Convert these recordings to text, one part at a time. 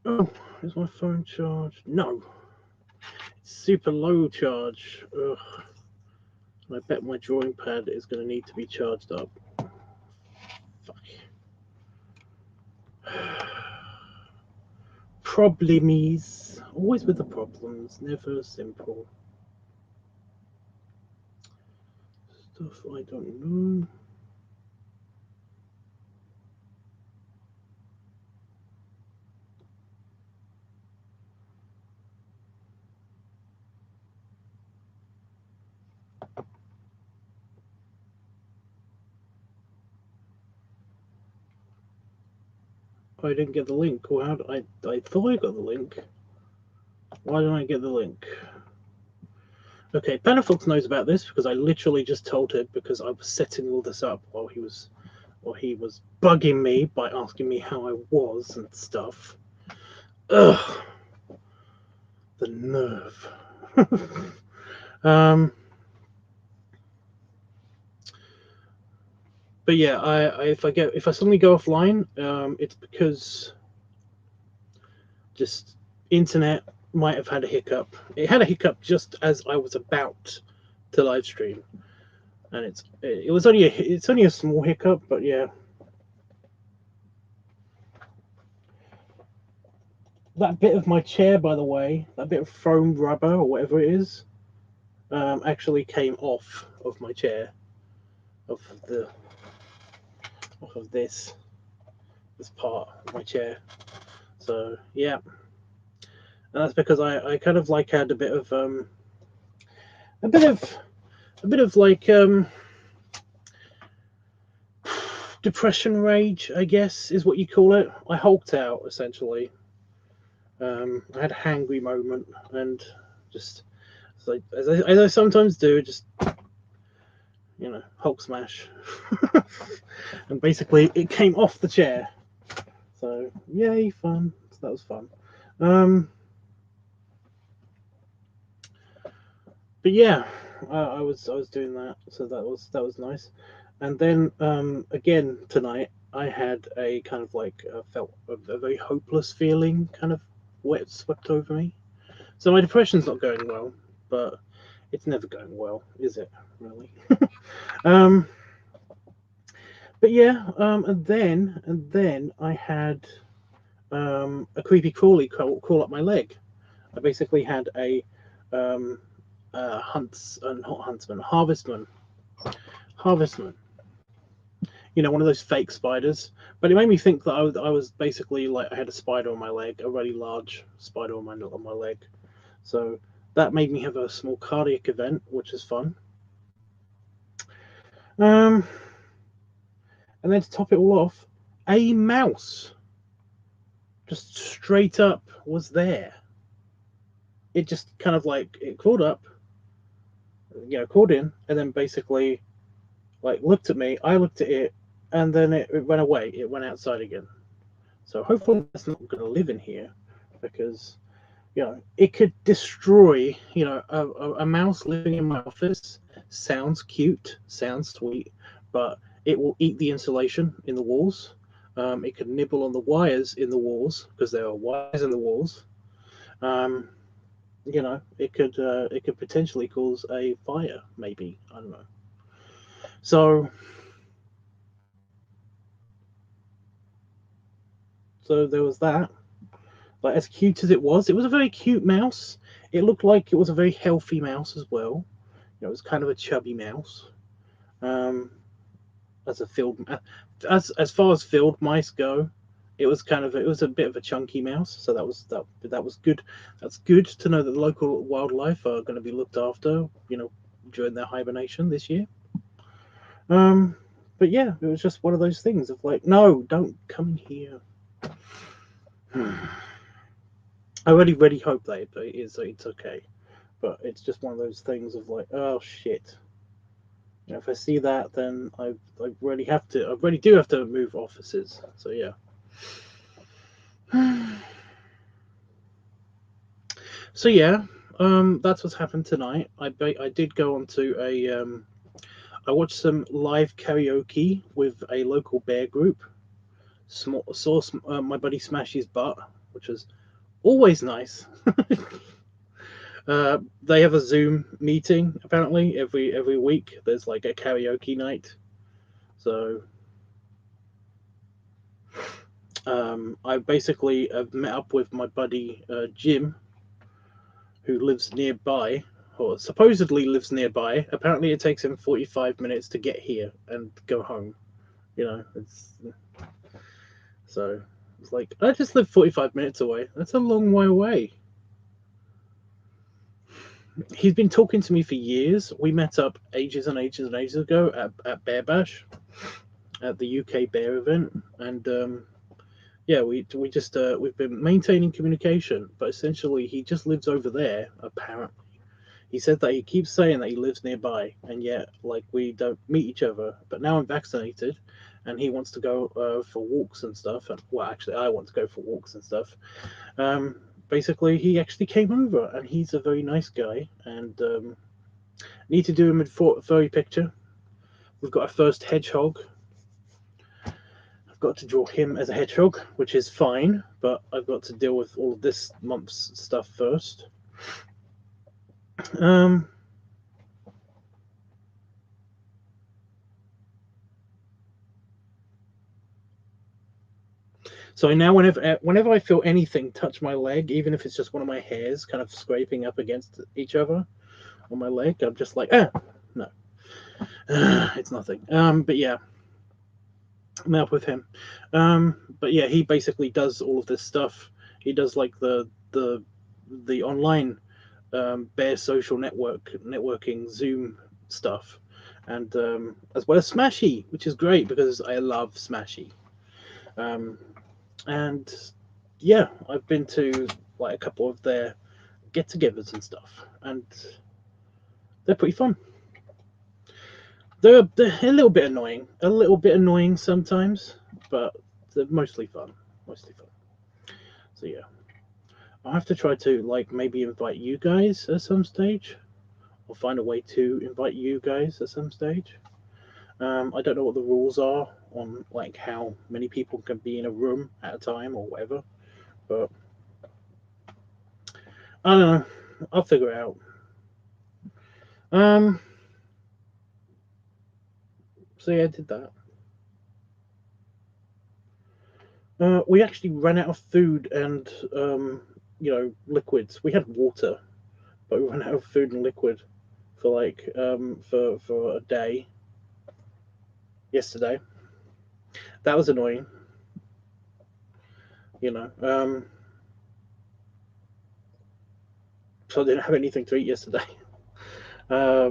Oh, is my phone charged? No. It's super low charge. Ugh. I bet my drawing pad is going to need to be charged up. Fuck. Problems. Always with the problems. Never simple. Stuff I don't know. I didn't get the link. Or how did I thought I got the link. Why didn't I get the link? Okay, Panafox knows about this because I literally just told him because I was setting all this up while he was bugging me by asking me how I was and stuff. Ugh, the nerve. But yeah, if I suddenly go offline, it's because just internet might have had a hiccup. It had a hiccup just as I was about to live stream, and it's only a small hiccup, but yeah. That bit of my chair, by the way, that bit of foam rubber or whatever it is, actually came off of my chair, off of this part of my chair. So yeah, and that's because I kind of like had a bit of like depression rage, I guess is what you call it. I hulked out essentially. I had a hangry moment and just like as I sometimes do, just Hulk smash, and basically it came off the chair. So yay, fun! So that was fun. But yeah, I was doing that, so that was nice. And then again tonight, I had a kind of like felt a very hopeless feeling, kind of swept over me. So my depression's not going well, but it's never going well, is it? Really? um, but yeah, and then I had a creepy crawly crawl up my leg. I basically had a harvestman. One of those fake spiders. But it made me think that I was basically like I had a spider on my leg, a really large spider on my leg. So that made me have a small cardiac event, which is fun. Um, and then to top it all off, a mouse just straight up was there. It just kind of like it crawled up, crawled in, and then basically like looked at me. I looked at it, and then it went away. It went outside again. So hopefully it's not going to live in here, because it could destroy. A mouse living in my office sounds cute, sounds sweet, but it will eat the insulation in the walls. It could nibble on the wires in the walls because there are wires in the walls. Um, it could potentially cause a fire. Maybe, I don't know. So there was that. But as cute as it was a very cute mouse. It looked like it was a very healthy mouse as well. It was kind of a chubby mouse. Um, as a field, as far as field mice go, it was a bit of a chunky mouse. So that was good. That's good to know that the local wildlife are going to be looked after. During their hibernation this year. Um, but yeah, it was just one of those things of like, no, don't come in here. I really hope that it's okay, but it's just one of those things of like, oh shit. You know, if I see that, then I really have to. I really do have to move offices. So yeah. So yeah, that's what's happened tonight. I did go on to a I watched some live karaoke with a local bear group. Saw my buddy smash his butt, which was always nice. They have a Zoom meeting apparently every week. There's like a karaoke night. So I basically have met up with my buddy Jim, who lives nearby, or supposedly lives nearby. Apparently, it takes him 45 minutes to get here and go home. You know, so it's like I just live 45 minutes away. That's a long way away. He's been talking to me for years. We met up ages and ages and ages ago at Bear Bash at the UK Bear event, and yeah, we just we've been maintaining communication, but essentially he just lives over there. Apparently, he said that he keeps saying that he lives nearby, and yet like we don't meet each other. But now I'm vaccinated, and he wants to go for walks and stuff. And well, actually, I want to go for walks and stuff. Um, Basically, he actually came over, and he's a very nice guy. And need to do him a furry picture. We've got our first hedgehog. I've got to draw him as a hedgehog, which is fine, but I've got to deal with all of this month's stuff first. Um, so now, whenever I feel anything touch my leg, even if it's just one of my hairs kind of scraping up against each other on my leg, I'm just like, no, it's nothing. But yeah, I'm up with him. But yeah, he basically does all of this stuff. He does like the online Bear social networking Zoom stuff, and as well as Smashy, which is great because I love Smashy. Um, and yeah, I've been to like a couple of their get-togethers and stuff, and they're pretty fun. They're a little bit annoying sometimes, but they're mostly fun, mostly fun. So yeah, I'll have to try to like maybe invite you guys at some stage, or find a way to invite you guys at some stage. I don't know what the rules are on like how many people can be in a room at a time or whatever, but I don't know. I'll figure it out. Um, so yeah, I did that. We actually ran out of food and liquids. We had water, but we ran out of food and liquid for like for a day yesterday. That was annoying, you know. So I didn't have anything to eat yesterday. Uh,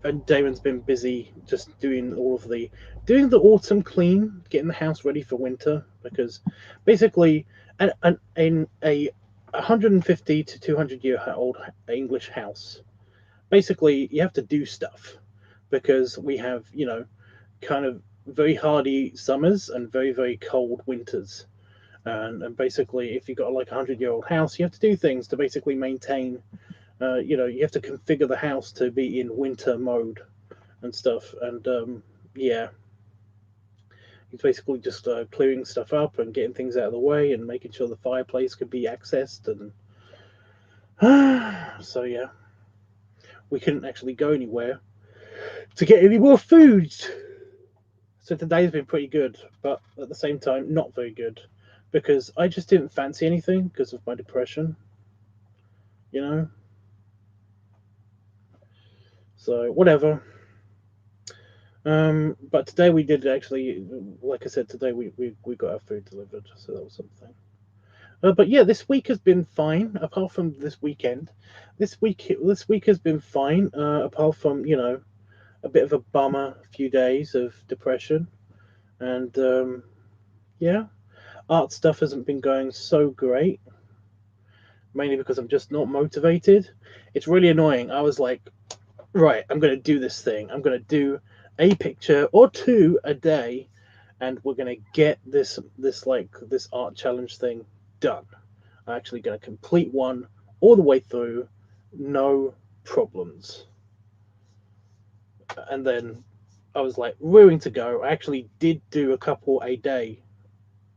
and Damon's been busy just doing the autumn clean, getting the house ready for winter because basically in a 150 to 200 year old English house, basically you have to do stuff because we have kind of very hardy summers and very cold winters. And basically, if you've got like a 100-year-old house, you have to do things to basically maintain. You have to configure the house to be in winter mode and stuff. And yeah, he's basically just clearing stuff up and getting things out of the way and making sure the fireplace could be accessed. And so yeah, we couldn't actually go anywhere to get any more food. So today's been pretty good, but at the same time, not very good because I just didn't fancy anything because of my depression, you know. So whatever. But today we did actually, like I said, today we got our food delivered, so that was something. But yeah, this week has been fine. Apart from this weekend, this week has been fine. Apart from a bit of a bummer, few days of depression, and yeah, art stuff hasn't been going so great. mainly because I'm just not motivated. It's really annoying. I was like, right, I'm going to do this thing. I'm going to do a picture or two a day, and we're going to get this art challenge thing done. I'm actually going to complete one all the way through, no problems. And then I was like rearing to go. I actually did do a couple a day.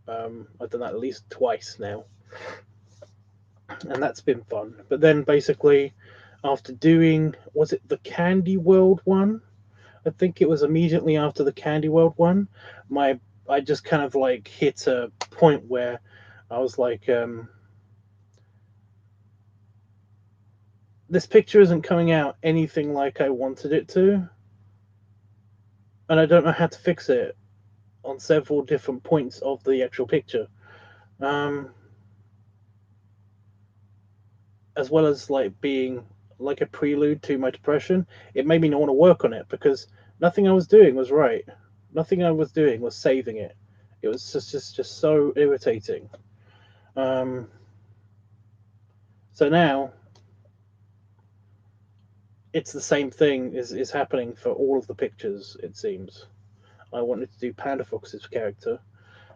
I've done that at least twice now, and that's been fun. But then basically, after doing, was it the Candy World one? I think it was immediately after the Candy World one. I just kind of like hit a point where I was like, this picture isn't coming out anything like I wanted it to, and I don't know how to fix it on several different points of the actual picture. Um, as well as like being like a prelude to my depression, it made me not want to work on it because nothing I was doing was right. Nothing I was doing was saving it. It was just so irritating. Um, so now it's the same thing is happening for all of the pictures. It seems I wanted to do Panda Fox's character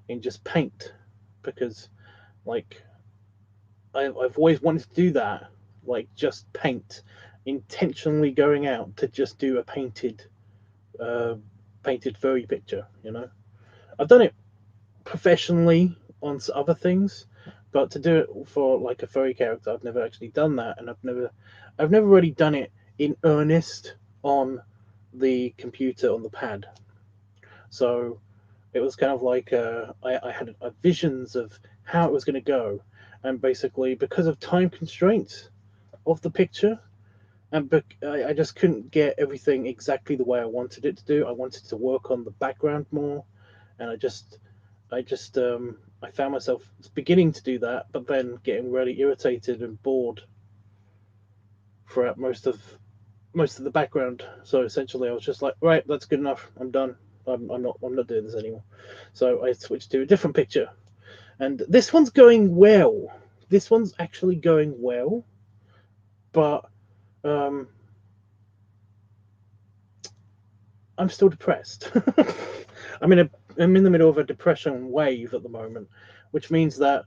in just paint because like I've always wanted to do that, like just paint, intentionally going out to just do a uh, painted furry picture. You know, I've done it professionally on other things, but to do it for like a furry character, I've never actually done that, and I've never really done it in earnest on the computer on the pad. So it was kind of like I had visions of how it was going to go, and basically because of time constraints of the picture, and I just couldn't get everything exactly the way I wanted it to do. I wanted to work on the background more, and I found myself beginning to do that, but then getting really irritated and bored throughout most of the background. So essentially, I was just like, right, that's good enough. I'm done. I'm not doing this anymore. So I switched to a different picture, and this one's going well. This one's actually going well, but um, I'm still depressed. I'm in the middle of a depression wave at the moment, which means that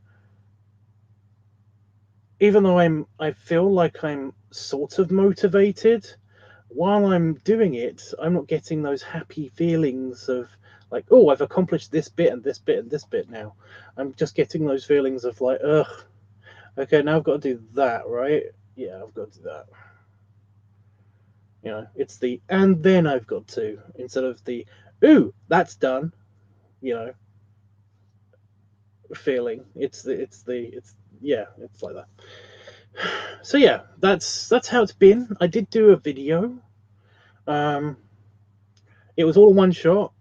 even though I feel like I'm sort of motivated, while I'm doing it, I'm not getting those happy feelings of like, oh, I've accomplished this bit and this bit and this bit now. I'm just getting those feelings of like, ugh, okay, now I've got to do that, right? Yeah, I've got to do that. You know, it's the and then I've got to instead of the ooh, that's done, you know, feeling. It's yeah, it's like that. So yeah, that's how it's been. I did do a video. Um, it was all one shot.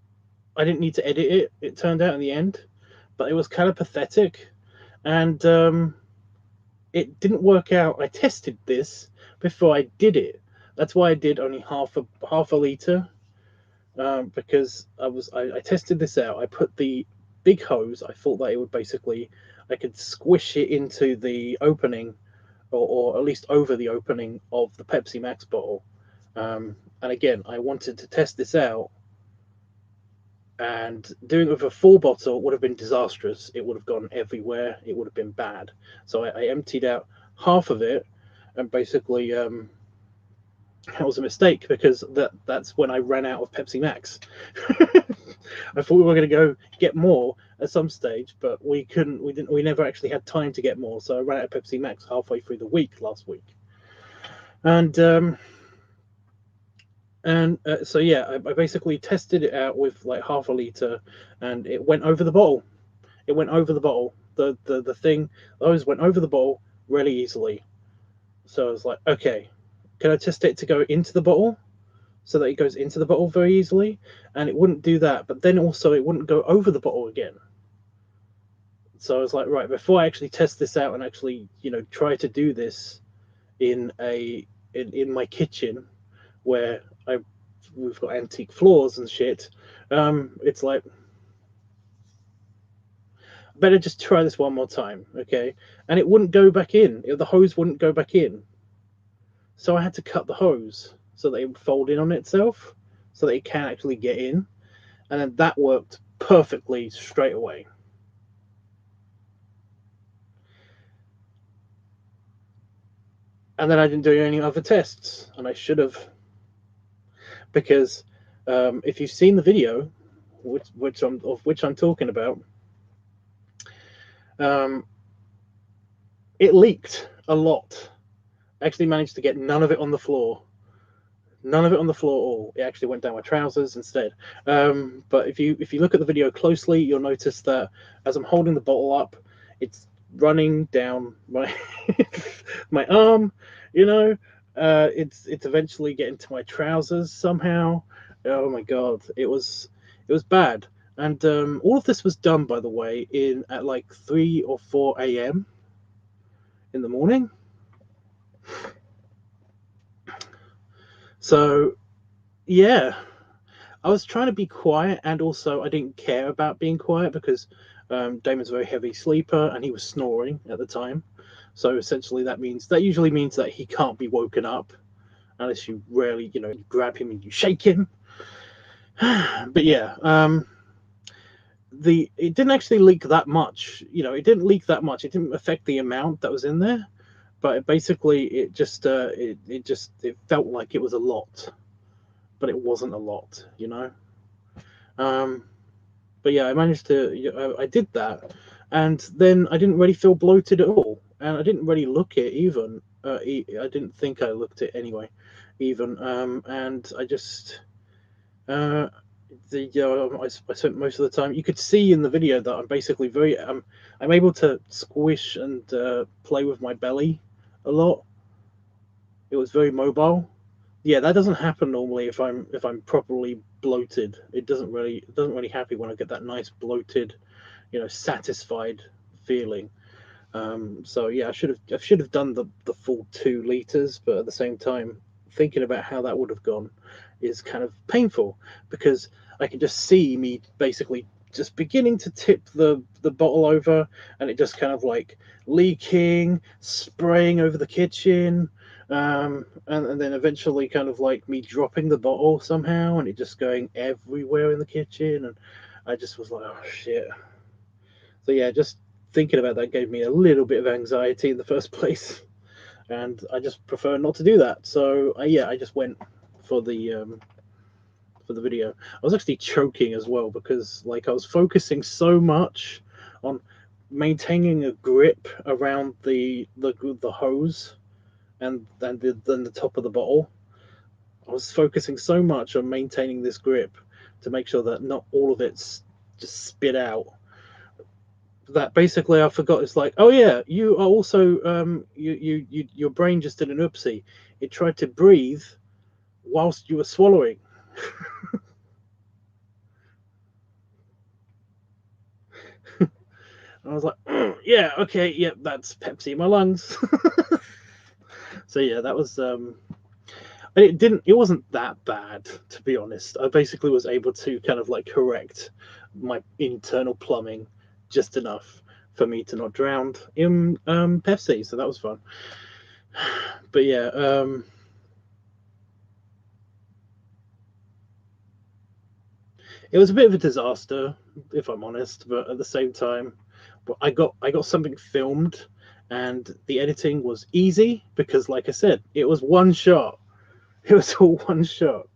I didn't need to edit it. It turned out in the end, but it was kind of pathetic, and it didn't work out. I tested this before I did it. That's why I did only half a liter, because I tested this out. I put the big hose. I thought that it would basically I could squish it into the opening, or at least over the opening of the Pepsi Max bottle. And again, I wanted to test this out, and doing it with a full bottle would have been disastrous. It would have gone everywhere. It would have been bad. So I emptied out half of it, and basically that was a mistake because that's when I ran out of Pepsi Max. I thought we were going to go get more at some stage, but we couldn't. We didn't. We never actually had time to get more. So I ran out of Pepsi Max halfway through the week last week, and so yeah, I basically tested it out with like half a liter, and it went over the bottle. It went over the bottle. The thing, those went over the bottle really easily. So I was like, okay, can I test it to go into the bottle so that it goes into the bottle very easily? And it wouldn't do that, but then also it wouldn't go over the bottle again. So I was like, right, before I actually test this out and actually, try to do this in my kitchen where we've got antique floors and shit. It's like better just try this one more time, okay? And it wouldn't go back in. The hose wouldn't go back in. So I had to cut the hose so that it would fold in on itself, so that it can actually get in. And then that worked perfectly straight away. And then I didn't do any other tests, and I should have, because if you've seen the video, which I'm talking about, it leaked a lot. I actually managed to get none of it on the floor. None of it on the floor at all. It actually went down my trousers instead. But if you look at the video closely, you'll notice that as I'm holding the bottle up, it's running down my my arm. You know, it's eventually getting to my trousers somehow. Oh my god, it was bad. And all of this was done, by the way, at like 3 or 4 a.m. in the morning. So, yeah, I was trying to be quiet, and also I didn't care about being quiet because Damon's a very heavy sleeper and he was snoring at the time. So essentially, that usually means that he can't be woken up unless you rarely, you grab him and you shake him. But yeah, it didn't actually leak that much. It didn't leak that much. It didn't affect the amount that was in there, but it just felt like it was a lot, but it wasn't a lot. But yeah, I managed to. I did that, and then I didn't really feel bloated at all, and I didn't really look it even. I didn't think I looked it anyway, even. And I just. I spent most of the time. You could see in the video that I'm basically I'm able to squish and play with my belly a lot. It was very mobile. Yeah, that doesn't happen normally if I'm properly bloated. It doesn't really happen when I get that nice bloated, satisfied feeling. So yeah, I should have done the full 2 liters, but at the same time, thinking about how that would have gone is kind of painful, because I can just see me basically just beginning to tip the bottle over, and it just kind of like leaking, spraying over the kitchen, and then eventually kind of like me dropping the bottle somehow, and it just going everywhere in the kitchen, and I just was like, oh shit. So yeah, just thinking about that gave me a little bit of anxiety in the first place, and I just prefer not to do that. So I just went for the video. I was actually choking as well, because like I was focusing so much on maintaining a grip around the hose and then the top of the bottle. I was focusing so much on maintaining this grip to make sure that not all of it's just spit out, that basically I forgot. It's like, oh yeah, you are also your brain just did an oopsie. It tried to breathe whilst you were swallowing. I was like, yeah, okay, yeah, that's Pepsi in my lungs. So yeah, that was it wasn't that bad, to be honest. I basically was able to kind of like correct my internal plumbing just enough for me to not drown in Pepsi, so that was fun. But yeah, it was a bit of a disaster, if I'm honest, but at the same time, but I got something filmed, and the editing was easy because, like I said, it was one shot. It was all one shot.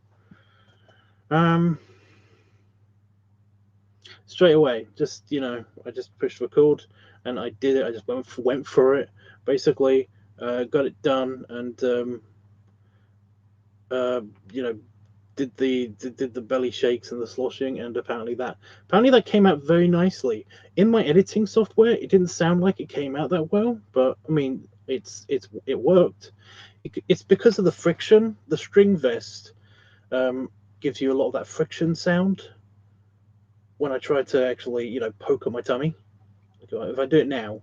Straight away, just I just pushed record and I did it. I just went for it, basically, got it done, and did the belly shakes and the sloshing, and apparently that came out very nicely. In my editing software, it didn't sound like it came out that well, but I mean, it worked. It's because of the friction. The string vest gives you a lot of that friction sound when I try to actually poke on my tummy. If I do it now,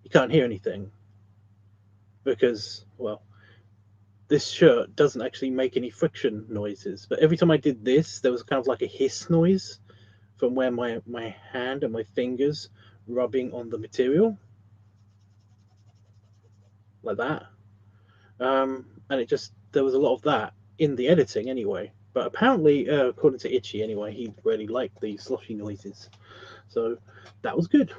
you can't hear anything because, well, this shirt doesn't actually make any friction noises. But every time I did this, there was kind of like a hiss noise from where my hand and my fingers rubbing on the material like that. And it just, there was a lot of that in the editing anyway. But apparently, according to Itchy anyway, he really liked the sloshy noises, so that was good.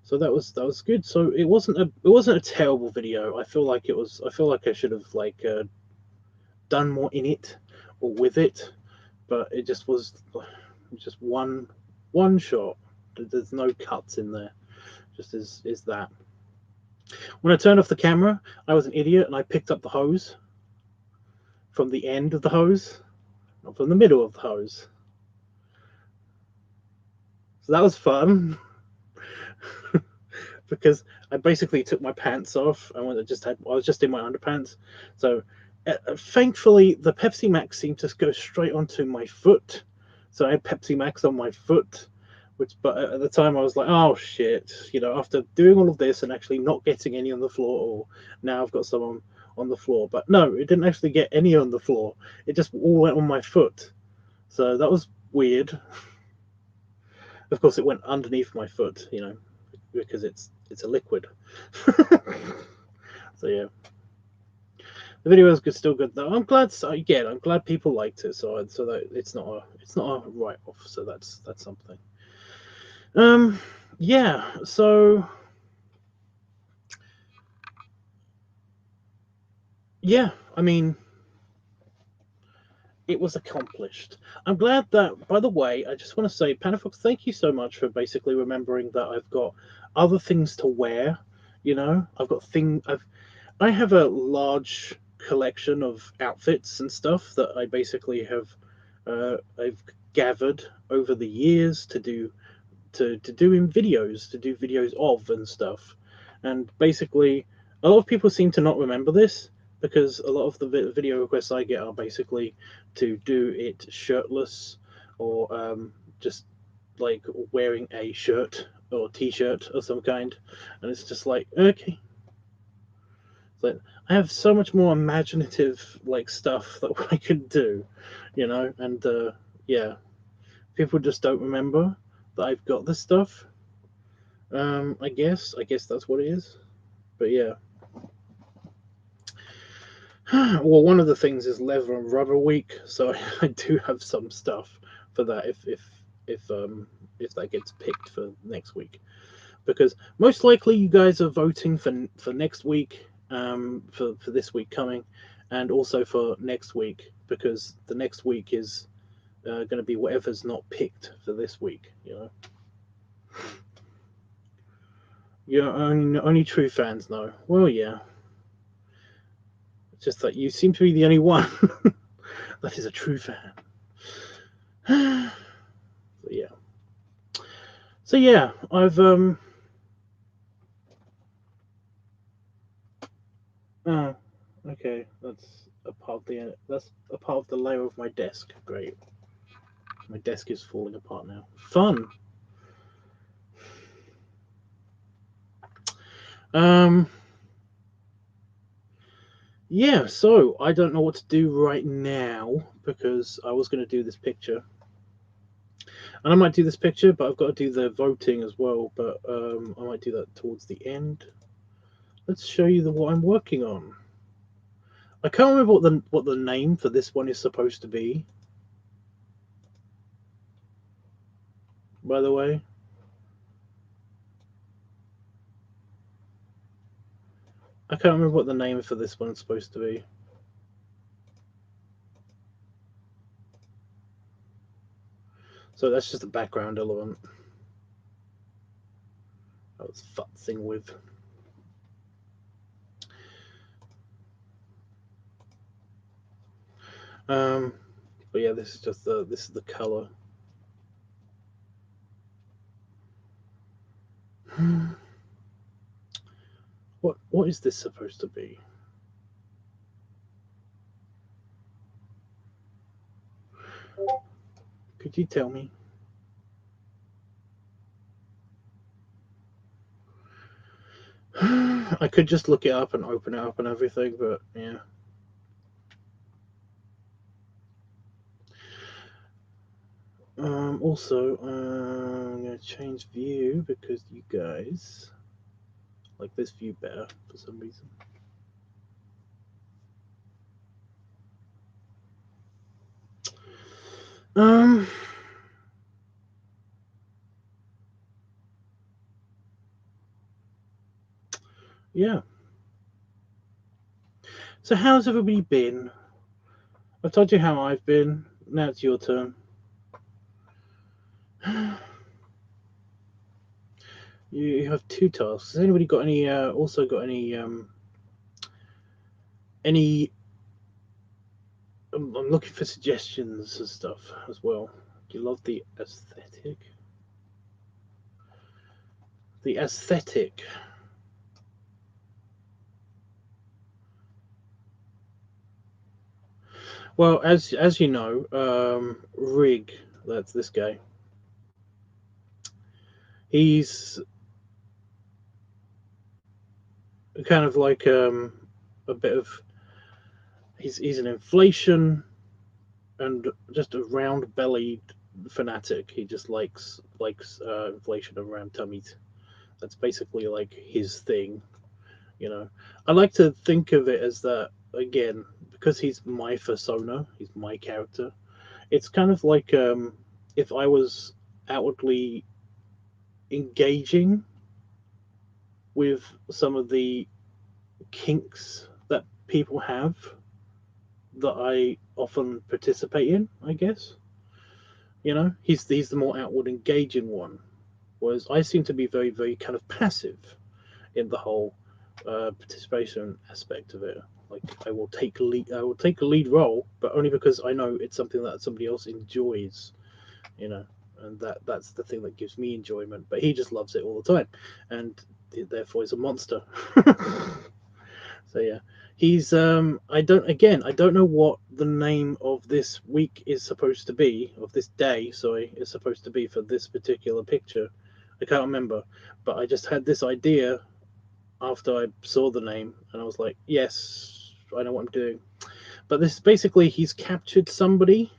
So that was good. So it wasn't a terrible video. I feel like I should have like done more in it or with it, but it just was just one shot. There's no cuts in there. Just is that. When I turned off the camera, I was an idiot and I picked up the hose from the end of the hose, not from the middle of the hose. So that was fun. Because I basically took my pants off and I was just in my underpants. So thankfully the Pepsi Max seemed to go straight onto my foot. So I had Pepsi Max on my foot, but at the time I was like, oh shit, after doing all of this and actually not getting any on the floor, or now I've got some on the floor. But no, it didn't actually get any on the floor. It just all went on my foot. So that was weird. Of course, it went underneath my foot, because it's a liquid. So yeah, the video is still good though. I'm glad. I'm glad people liked it. So that it's not a write off. So that's something. Yeah. So yeah, I mean, it was accomplished. I'm glad that. By the way, I just want to say, Panafox, thank you so much for basically remembering that I've got other things to wear. I have a large collection of outfits and stuff that I basically have I've gathered over the years to do to do videos of and stuff. And basically, a lot of people seem to not remember this because a lot of the video requests I get are basically to do it shirtless or just like wearing a shirt or t-shirt of some kind, and it's just like, okay. But I have so much more imaginative like stuff that I could do, and yeah, people just don't remember that I've got this stuff. I guess that's what it is. But yeah. Well, one of the things is leather and rubber week, so I do have some stuff for that if that gets picked for next week, because most likely you guys are voting for next week, for this week coming, and also for next week, because the next week is going to be whatever's not picked for this week. Only true fans know. Well, yeah. It's just that you seem to be the only one that is a true fan. So yeah. So yeah, I've oh, okay. That's a part of the layer of my desk. Great. My desk is falling apart now. Fun. Um. Yeah. So I don't know what to do right now because I was going to do this picture, and I might do this picture, but I've got to do the voting as well. But I might do that towards the end. Let's show you what I'm working on. I can't remember what the name for this one is supposed to be. By the way, I can't remember what the name for this one is supposed to be. So that's just a background element I was futzing with. But yeah, this is the color. What is this supposed to be? Could you tell me? I could just look it up and open it up and everything, but yeah. Also, I'm going to change view because you guys like this view better for some reason. Yeah. So how's everybody been? I've told you how I've been. Now it's your turn. You have two tasks. Has anybody got any? Also got any? Any? I'm looking for suggestions and stuff as well. Do you love the aesthetic? The aesthetic. Well, as you know, Rig, that's this guy. He's kind of like a bit of he's an inflation and just a round bellied fanatic. He just likes inflation around tummies. That's basically like his thing, you know. I like to think of it as that again because he's my persona, he's my character. It's kind of like if I was outwardly engaging with some of the kinks that people have that I often participate in, I guess. You know, he's the more outward engaging one, whereas I seem to be very very kind of passive in the whole participation aspect of it. Like I will take a lead role, but only because I know it's something that somebody else enjoys. You know, and that's the thing that gives me enjoyment. But he just loves it all the time, and therefore is a monster. So yeah, he's I don't know what the name of this week is supposed to be, of this day, sorry, is supposed to be for this particular picture. I can't remember, but I just had this idea after I saw the name, and I was like, yes, I know what I'm doing. But this is basically he's captured somebody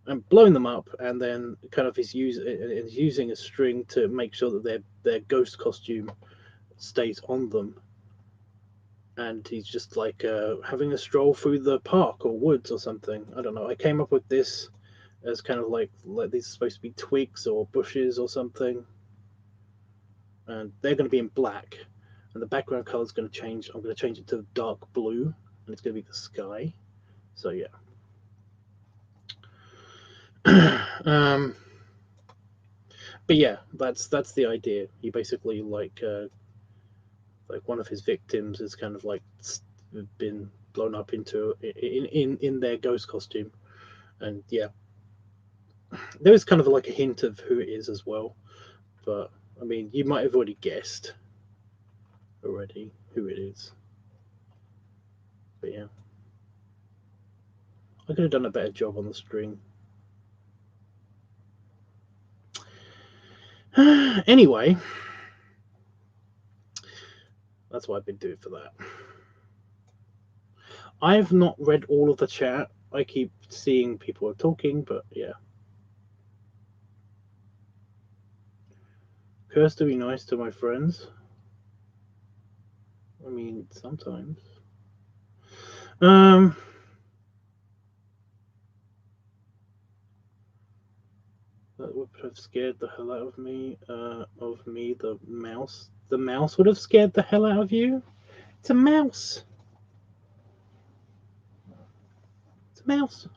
and blown them up, and then kind of is using a string to make sure that their ghost costume stays on them. And he's just like having a stroll through the park or woods or something. I don't know. I came up with this as kind of like these are supposed to be twigs or bushes or something, and they're going to be in black, and the background color is going to change. I'm going to change it to dark blue, and it's going to be the sky. So yeah. But yeah, that's the idea. He basically like one of his victims is kind of like been blown up into in their ghost costume, and yeah, there is kind of like a hint of who it is as well. But I mean, you might have already guessed already who it is. But yeah, I could have done a better job on the string. Anyway, that's what I've been doing for that. I have not read all of the chat. I keep seeing people are talking, but yeah. Curse to be nice to my friends. I mean, sometimes. Um, that would have scared the hell out of me. The mouse. The mouse would have scared the hell out of you. It's a mouse. It's a mouse.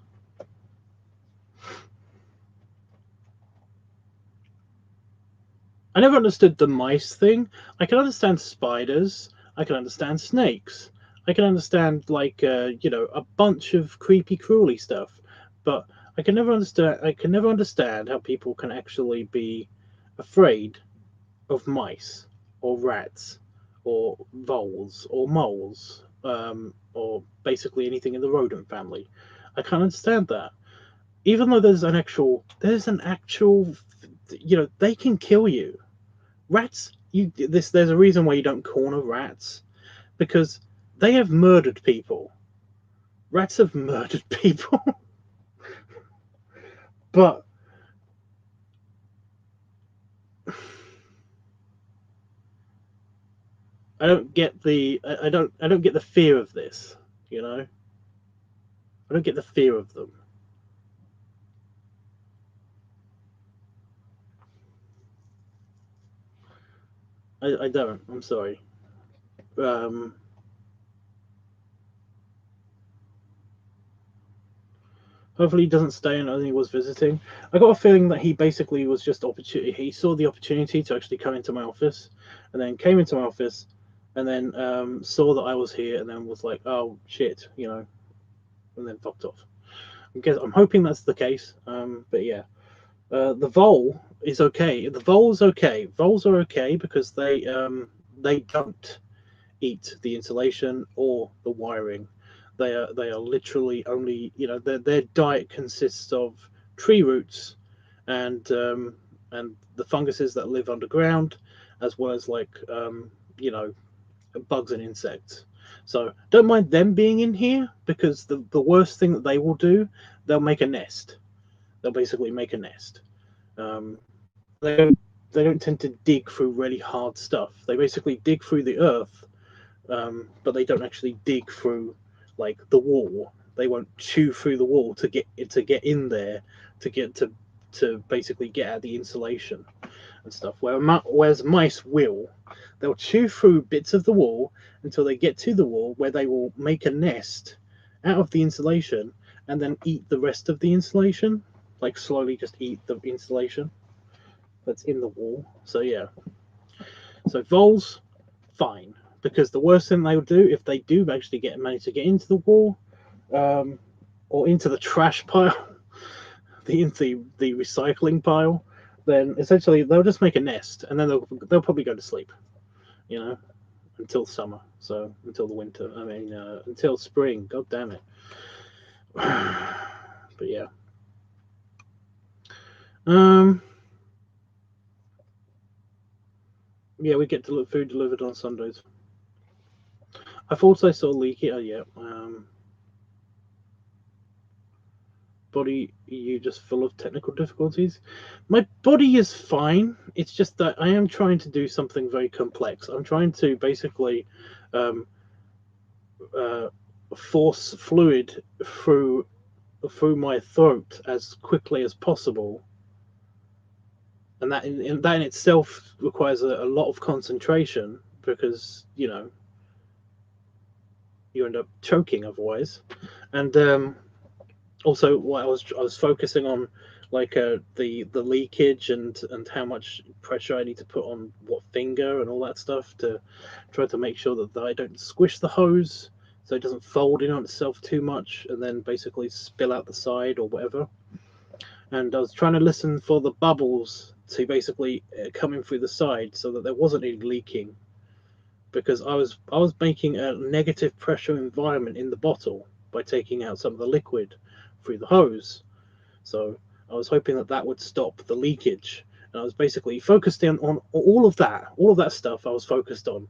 I never understood the mice thing. I can understand spiders. I can understand snakes. I can understand a bunch of creepy crawly stuff. But I can never understand how people can actually be afraid of mice or rats or voles or moles or basically anything in the rodent family. I can't understand that. Even though there's an actual, they can kill you. Rats, there's a reason why you don't corner rats because they have murdered people. Rats have murdered people. But I don't get the I don't get the fear of this, you know. I don't get the fear of them. I don't. I'm sorry. Um, Hopefully he doesn't stay and only was visiting. I got a feeling that he basically was just opportunity. He saw the opportunity to actually come into my office, and then came into my office, and then saw that I was here, and then was like, "Oh shit," you know, and then fucked off. I'm hoping that's the case. But yeah, the vole is okay. The vole's okay. Voles are okay because they don't eat the insulation or the wiring. They are literally only, you know, their diet consists of tree roots and the funguses that live underground, as well as like you know, bugs and insects. So don't mind them being in here, because the worst thing that they will do, they'll make a nest. They'll basically make a nest. Um, they don't they don't tend to dig through really hard stuff. They basically dig through the earth, but they don't actually dig through like the wall. They won't chew through the wall to get in there, to basically get at the insulation and stuff. Whereas mice will, they'll chew through bits of the wall until they get to the wall, where they will make a nest out of the insulation and then eat the rest of the insulation, like slowly just eat the insulation that's in the wall. So yeah, so voles, fine, because the worst thing they will do, if they do actually manage to get into the wall, or into the trash pile, the recycling pile, then essentially they'll just make a nest, and then they'll probably go to sleep, you know, until summer. So until the winter. I mean, until spring. God damn it. But yeah. Yeah, we get food delivered on Sundays. I thought I saw leaky. Oh yeah. Body, you just full of technical difficulties? My body is fine. It's just that I am trying to do something very complex. I'm trying to basically um, uh, force fluid through my throat as quickly as possible, and that in itself requires a lot of concentration, because you know you end up choking otherwise. And also, what I was focusing on, like the leakage and how much pressure I need to put on what finger and all that stuff, to try to make sure that I don't squish the hose, so it doesn't fold in on itself too much and then basically spill out the side or whatever. And I was trying to listen for the bubbles to basically coming through the side, so that there wasn't any leaking, because I was making a negative pressure environment in the bottle by taking out some of the liquid through the hose. So I was hoping that that would stop the leakage, and I was basically focused on all of that stuff. I was focused on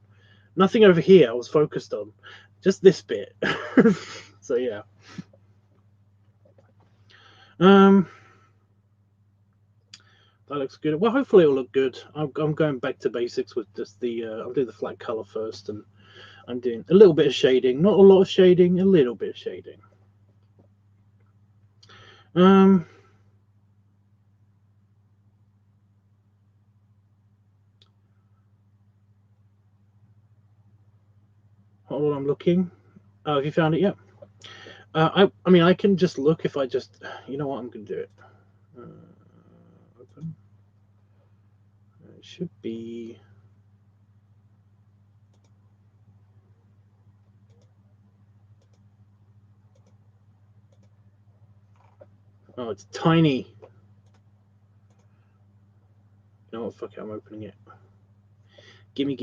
nothing over here. I was focused on just this bit. So yeah. Um, that looks good. Well, hopefully it'll look good. I'm going back to basics with just the. I'll do the flat color first, and I'm doing a little bit of shading, not a lot of shading, a little bit of shading. Hold on, I'm looking. Oh, have you found it yet? I mean, I can just look if I just. You know what? I'm gonna do it. Open. It should be. Oh, it's tiny. You know what? Fuck it, I'm opening it. Gimme.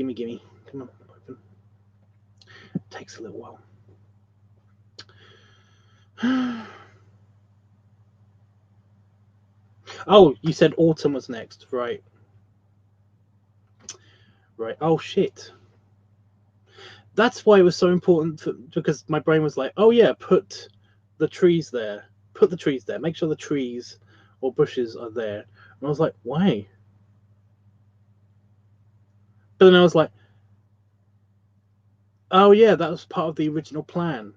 Come on, open. It takes a little while. Oh, you said autumn was next, right? Right. Oh shit. That's why it was so important, because my brain was like, oh yeah, put the trees there. Put the trees there. Make sure the trees or bushes are there. And I was like, why? But then I was like, oh yeah, that was part of the original plan.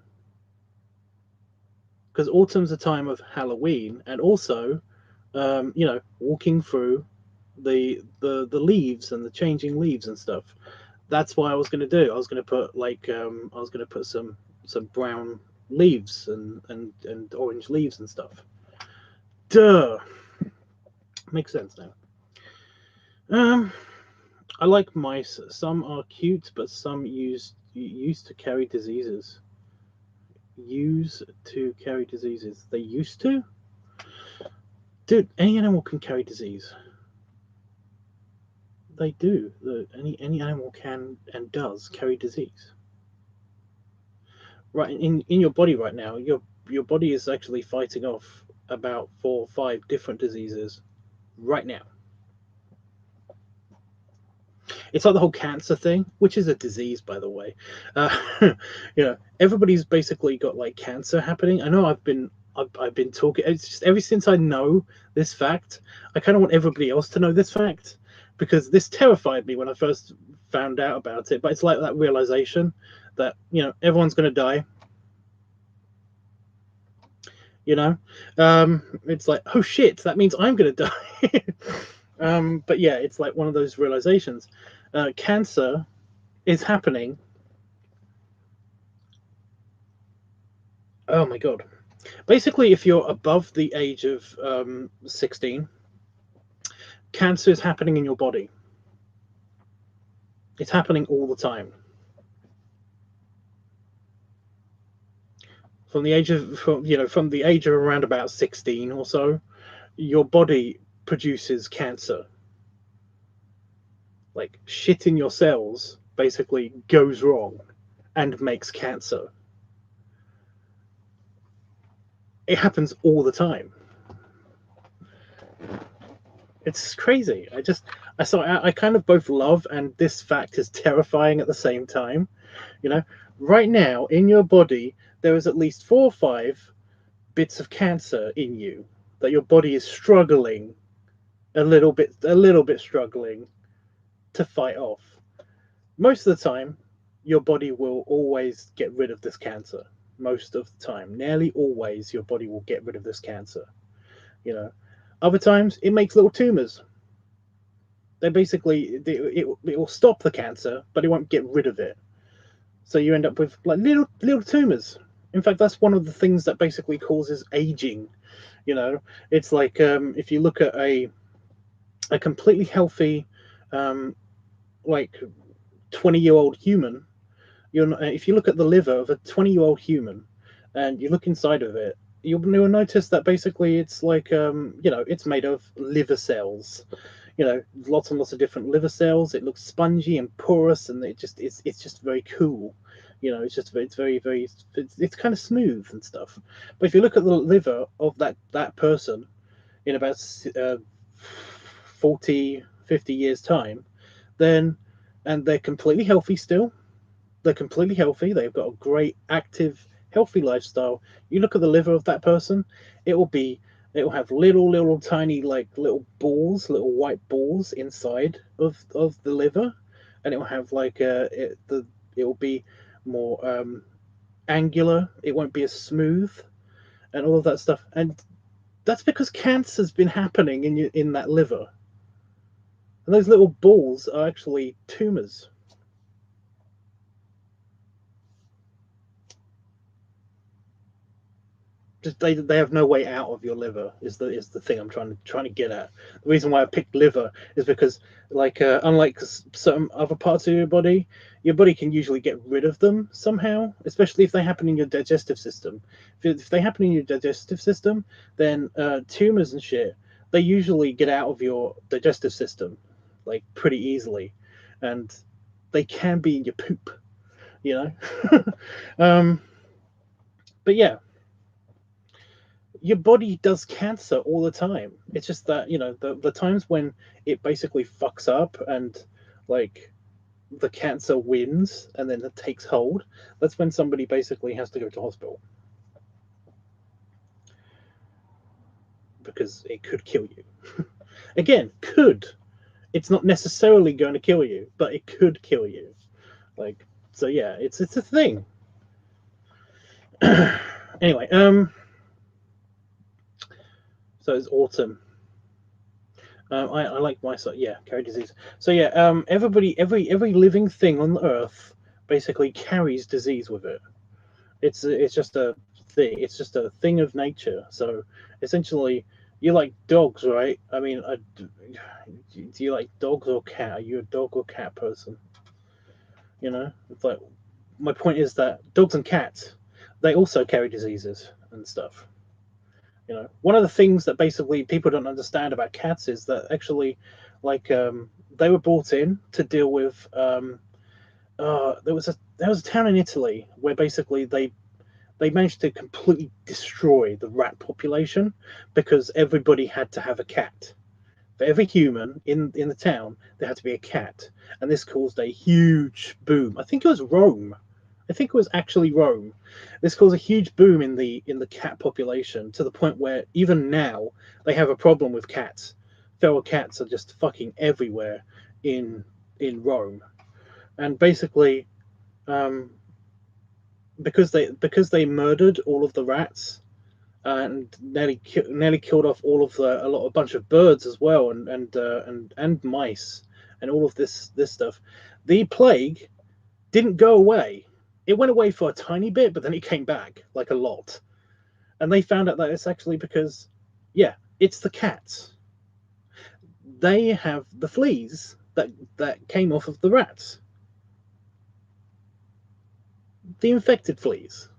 Because autumn's a time of Halloween, and also, walking through the leaves and the changing leaves and stuff. That's what I was going to do. I was going to put some brown leaves and orange leaves and stuff. Duh, makes sense now. I like mice. Some are cute, but some used to carry diseases. Use to carry diseases. They used to? Dude, any animal can carry disease. They do. Any animal can and does carry disease. Right in your body right now, your body is actually fighting off about 4 or 5 different diseases right now. It's like the whole cancer thing, which is a disease, by the way. Everybody's basically got like cancer happening. I know I've been talking. It's just ever since I know this fact, I kind of want everybody else to know this fact, because this terrified me when I first found out about it. But it's like that realization that everyone's going to die. It's like, oh shit, that means I'm going to die. But yeah, it's like one of those realizations. Cancer is happening. Oh my god. Basically, if you're above the age of 16, cancer is happening in your body. It's happening all the time. From the age of around about 16 or so, your body produces cancer. Like shit in your cells basically goes wrong and makes cancer. It happens all the time. It's crazy. I kind of both love, and this fact is terrifying at the same time. Right now in your body there is at least 4 or 5 bits of cancer in you that your body is struggling a little bit struggling to fight off. Most of the time your body will always get rid of this cancer. Most of the time, nearly always, your body will get rid of this cancer. Other times it makes little tumors. They basically it will stop the cancer, but it won't get rid of it. So you end up with like little tumors. In fact, that's one of the things that basically causes aging. It's like if you look at a completely healthy, like 20-year-old human, if you look at the liver of a 20-year-old human, and you look inside of it, you'll notice that basically it's like it's made of liver cells. Lots and lots of different liver cells. It looks spongy and porous, and it's just very cool. It's kind of smooth and stuff. But if you look at the liver of that person in about 40, 50 years time, and they're completely healthy still. They're completely healthy. They've got a great, active, healthy lifestyle. You look at the liver of that person, it will have little tiny like little balls, little white balls inside of the liver, and it will have like it will be more angular. It won't be as smooth, and all of that stuff. And that's because cancer's been happening in that liver, and those little balls are actually tumors. Just they have no way out of your liver is the thing I'm trying to get at. The reason why I picked liver is because like unlike some other parts of your body can usually get rid of them somehow, especially if they happen in your digestive system. If they happen in your digestive system, then tumors and shit, they usually get out of your digestive system like pretty easily, and they can be in your poop, but yeah, your body does cancer all the time. It's just that the times when it basically fucks up and like the cancer wins and then it takes hold, that's when somebody basically has to go to hospital. because it could kill you. Again, could. It's not necessarily going to kill you, but it could kill you. Like, so yeah, it's a thing. Anyway, so it's autumn. I like my carry disease. So yeah, everybody, every living thing on the earth basically carries disease with it. It's just a thing. It's just a thing of nature. So essentially, you like dogs, right? I mean, do you like dogs or cat? Are you a dog or cat person? You know, it's like my point is that dogs and cats, they also carry diseases and stuff. You know, one of the things that basically people don't understand about cats is that actually, like, they were brought in to deal with. There was a town in Italy where basically they managed to completely destroy the rat population because everybody had to have a cat. For every human in the town, there had to be a cat, and this caused a huge boom. I think it was Rome. I think it was actually Rome. This caused a huge boom in the cat population to the point where even now they have a problem with cats. Feral cats are just fucking everywhere in Rome, and basically, um, because they murdered all of the rats and nearly killed off all of a bunch of birds as well, and mice and all of this stuff. The plague didn't go away. It went away for a tiny bit, but then it came back like a lot. And they found out that it's actually because, yeah, it's the cats. They have the fleas that came off of the rats. The infected fleas.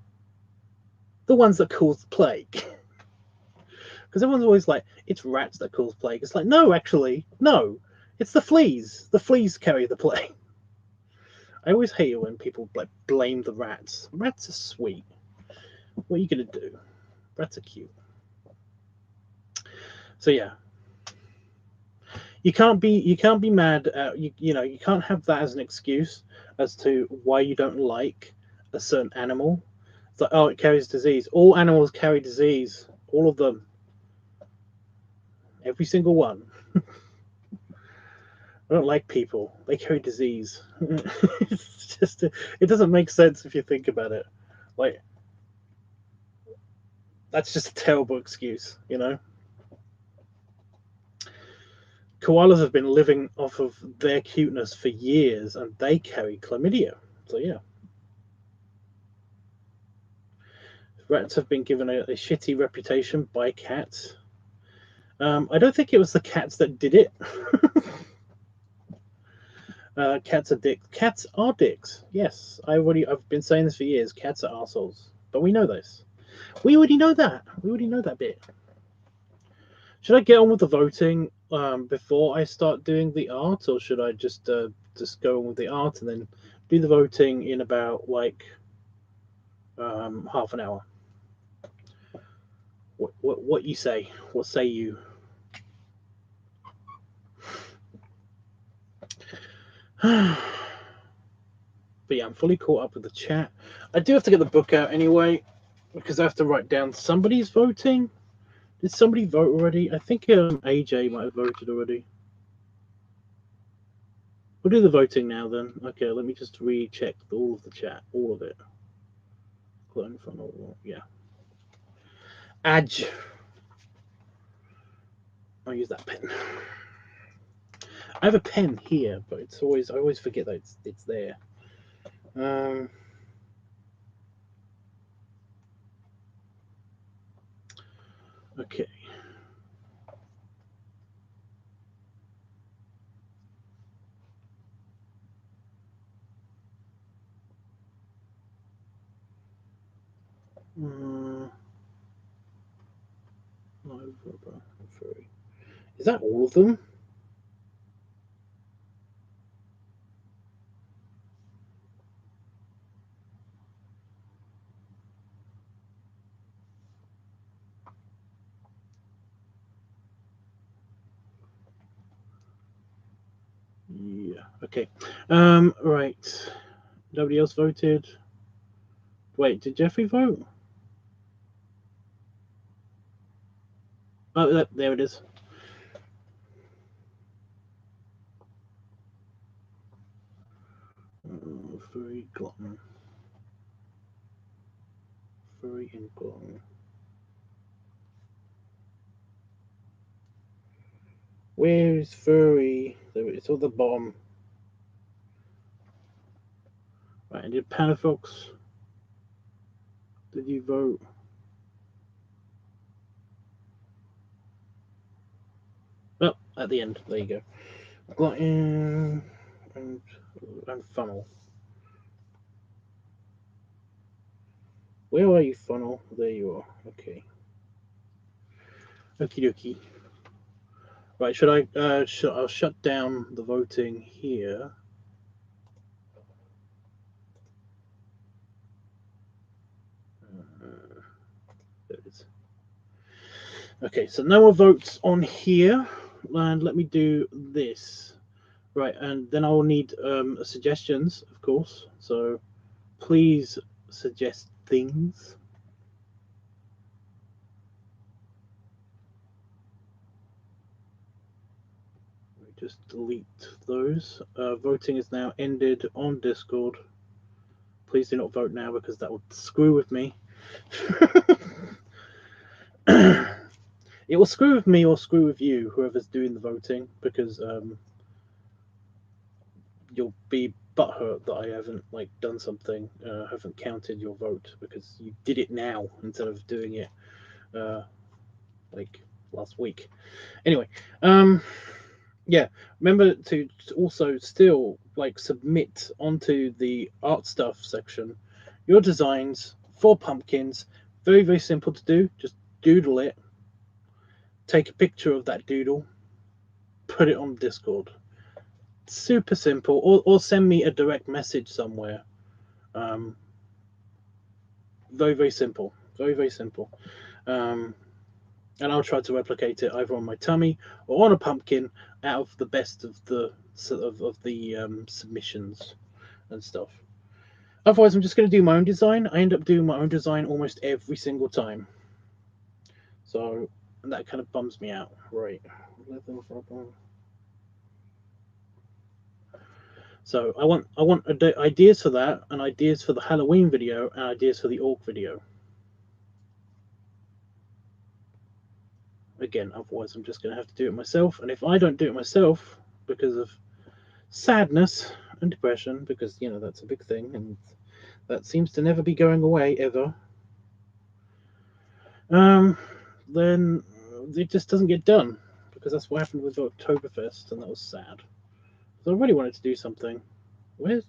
The ones that cause the plague. Because everyone's always like, it's rats that cause plague. It's like, no, actually, no. It's the fleas. The fleas carry the plague. I always hate it when people like blame the rats. Rats are sweet. What are you gonna do? Rats are cute. So yeah, you can't be mad at you can't have that as an excuse as to why you don't like a certain animal. It's like, oh, it carries disease. All animals carry disease. All of them. Every single one. I don't like people. They carry disease. It's just it doesn't make sense if you think about it. Like, that's just a terrible excuse, you know. Koalas have been living off of their cuteness for years, and they carry chlamydia. So yeah, rats have been given a shitty reputation by cats. I don't think it was the cats that did it. Cats are dicks. Cats are dicks. Yes, I've been saying this for years. Cats are assholes, but we know this. We already know that. We already know that bit. Should I get on with the voting before I start doing the art, or should I just go on with the art and then do the voting in about like half an hour? What you say? What say you? But yeah, I'm fully caught up with the chat. I do have to get the book out anyway because I have to write down somebody's voting. Did somebody vote already? I think AJ might have voted already. We'll do the voting now then. Okay, let me just recheck all of the chat, all of it. Clone from all, yeah. Adge. I'll use that pen. I have a pen here, but I always forget that it's there. Okay. Is that all of them? Yeah. Okay. Right. Nobody else voted. Wait, did Jeffrey vote? Oh, there it is. Furry glutton. Furry and glutton. Where's furry? It's on the bottom. Right, and did Panafox? Did you vote? Oh, at the end. There you go. Glutton and funnel. Where are you, funnel? There you are. Okay. Okie dokie. Right, should I? I'll shut down the voting here. There it is. Okay, so no more votes on here, and let me do this. Right, and then I will need suggestions, of course. So please suggest things. Just delete those. Voting is now ended on Discord. Please do not vote now because that will screw with me. It will screw with me or screw with you, whoever's doing the voting, because you'll be butthurt that I haven't done something, haven't counted your vote because you did it now instead of doing it last week. Anyway, yeah, remember to also still submit onto the art stuff section your designs for pumpkins. Very, very simple to do. Just doodle it, take a picture of that doodle, put it on Discord. Super simple. Or send me a direct message somewhere. Very, very simple. Very, very simple. And I'll try to replicate it either on my tummy or on a pumpkin out of the best of the submissions and stuff. Otherwise, I'm just going to do my own design. I end up doing my own design almost every single time. So that kind of bums me out. Right. So I want ideas for that, and ideas for the Halloween video, and ideas for the orc video. Again, otherwise I'm just going to have to do it myself. And if I don't do it myself because of sadness and depression, because that's a big thing, and that seems to never be going away ever, then it just doesn't get done, because that's what happened with Oktoberfest, and that was sad. So I really wanted to do something. I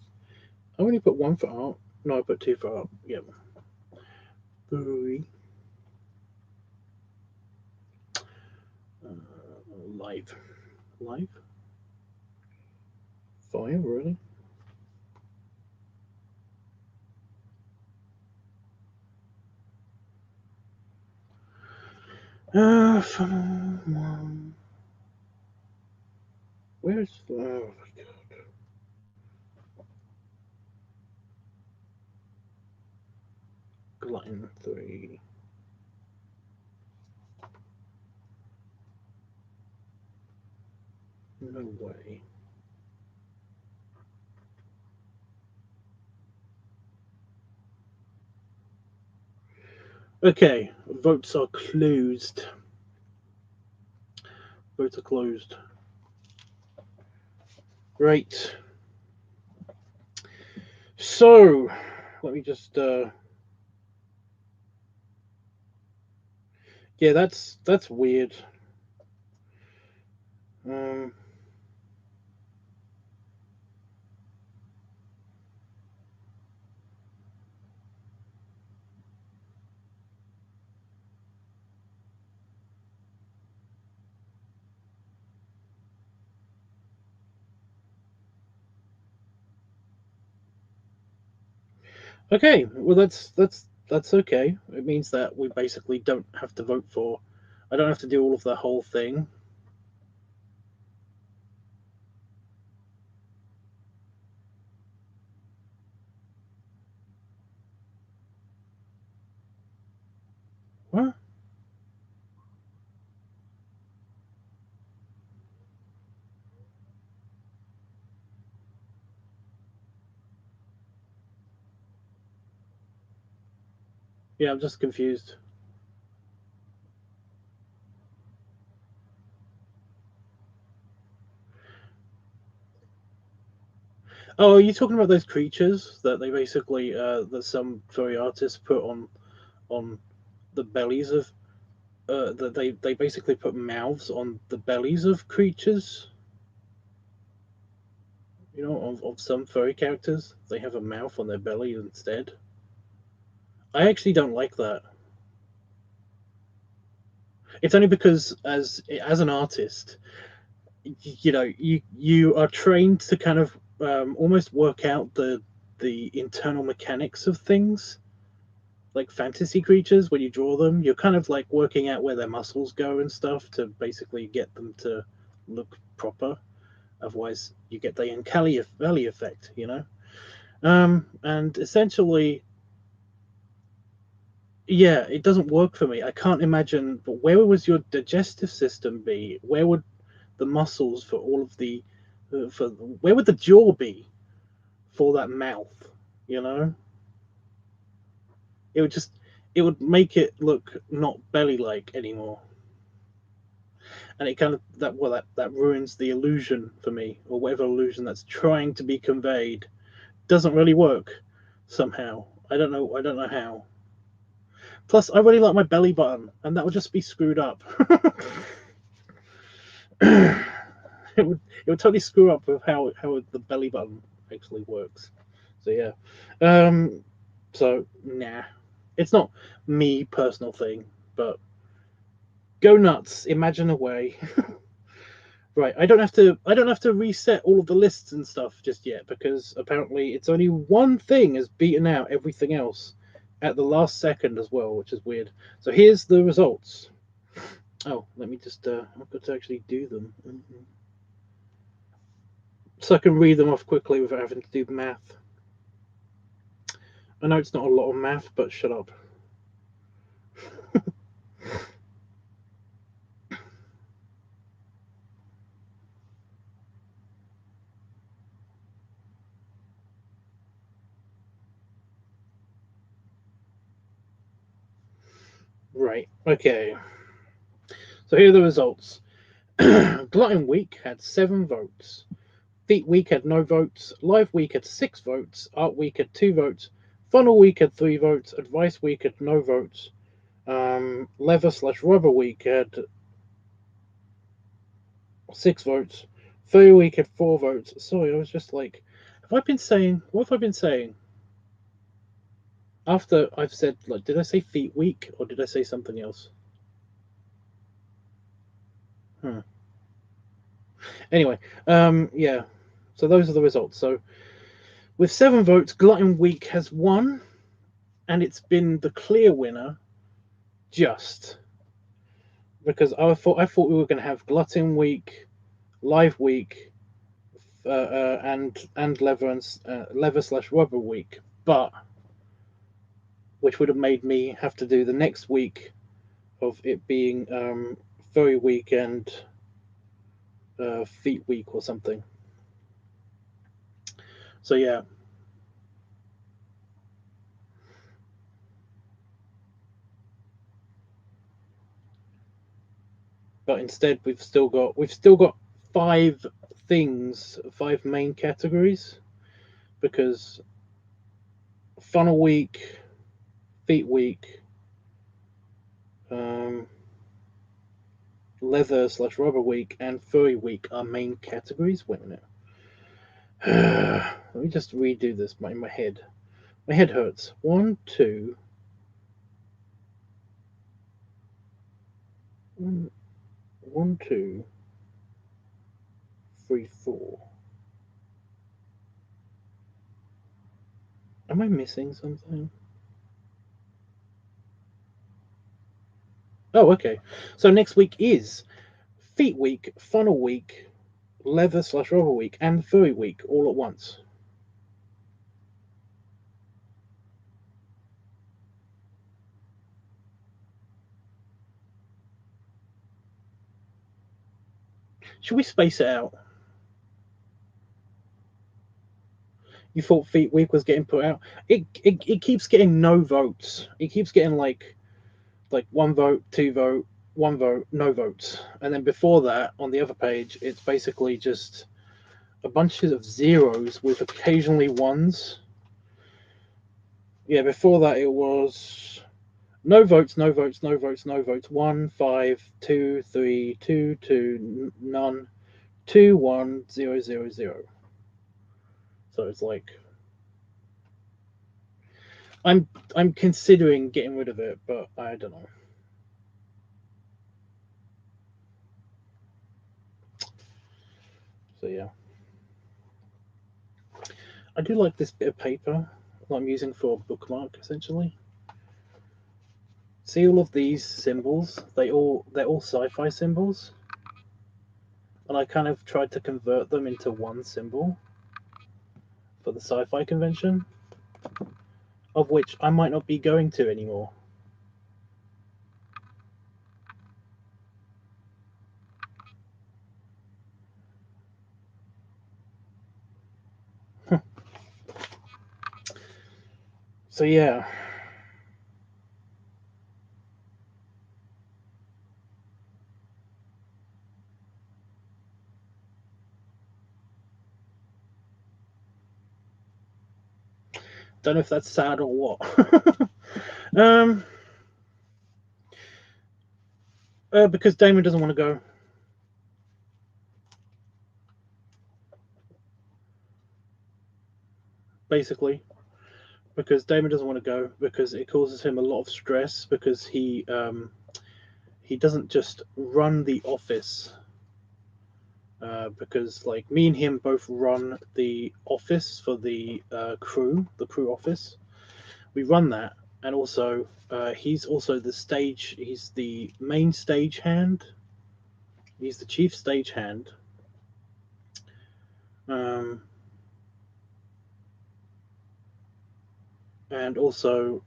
only put one for art. No, I put two for art. Yep. Live. Fire, really? Where's oh my god. Glutton 3. No way. Okay, votes are closed. Votes are closed. Right. So, let me just yeah, that's weird. Okay, well that's okay. It means that we basically don't have to vote for. I don't have to do all of the whole thing. What? Yeah, I'm just confused. Oh, are you talking about those creatures that they basically that some furry artists put on the bellies of that they basically put mouths on the bellies of creatures? You know, of some furry characters, they have a mouth on their belly instead. I actually don't like that. It's only because as an artist, you know, you are trained to kind of almost work out the internal mechanics of things, like fantasy creatures. When you draw them, you're kind of like working out where their muscles go and stuff to basically get them to look proper. Otherwise, you get the uncanny valley effect, you know. And essentially, yeah, it doesn't work for me. I can't imagine. But where would your digestive system be? Where would the muscles for all of the for where would the jaw be for that mouth? You know, it would just it would make it look not belly like anymore, and it kind of that ruins the illusion for me, or whatever illusion that's trying to be conveyed doesn't really work somehow. I don't know how. Plus, I really like my belly button, and that would just be screwed up. it would totally screw up with how the belly button actually works. So yeah, um, so nah, it's not me personal thing, but go nuts. Imagine a way. Right, I don't have to reset all of the lists and stuff just yet because apparently it's only one thing has beaten out everything else at the last second as well, which is weird. So here's the results. Oh, let me just I've got to actually do them. So I can read them off quickly without having to do math. I know it's not a lot of math, but shut up. Right, okay. So here are the results. Glutton Week had 7 votes. Feet Week had no votes. Live Week had 6 votes. Art Week had 2 votes. Funnel Week had 3 votes. Advice Week had no votes. Leather/Rubber Week had 6 votes. Furry Week had 4 votes. Sorry, I was just like, have I been saying? What have I been saying? After I've said, like, did I say Feet Week or did I say something else? Hmm. Anyway, yeah. So those are the results. So with 7 votes, Glutton Week has won, and it's been the clear winner. Just because I thought we were going to have Glutton Week, Live Week, and Leather/Rubber Week, but which would have made me have to do the next week of it being Furry Week and Feet Week or something. So yeah, but instead we've still got 5 things, 5 main categories because Funnel Week, Feet Week, um, Leather/Rubber Week, and Furry Week are main categories. Wait a minute. Let me just redo this in my head. My head hurts. One, one, two, three, four. Am I missing something? Oh, okay. So next week is Feet Week, Funnel Week, Leather/Rubber Week, and Furry Week all at once. Should we space it out? you thought Feet Week was getting put out. It keeps getting no votes. It keeps getting like 1 vote, 2 vote, 1 vote, no votes. And then before that, on the other page, it's basically just a bunch of zeros with occasionally ones. Yeah, before that it was no votes, no votes, no votes, no votes. 1, 5, 2, 3, 2, 2, none, 2, 1, 0, 0, 0. So it's like I'm considering getting rid of it, but I don't know. So yeah, I do like this bit of paper that I'm using for a bookmark essentially. See all of these symbols? They're all sci-fi symbols, and I kind of tried to convert them into one symbol for the sci-fi convention, of which I might not be going to anymore. So yeah. Don't know if that's sad or what. um, because Damon doesn't want to go. Basically, because Damon doesn't want to go because it causes him a lot of stress because he doesn't just run the office. Because like me and him both run the office for the crew office. We run that, and also he's also the stage. He's the main stage hand. He's the chief stage hand. Um, and also,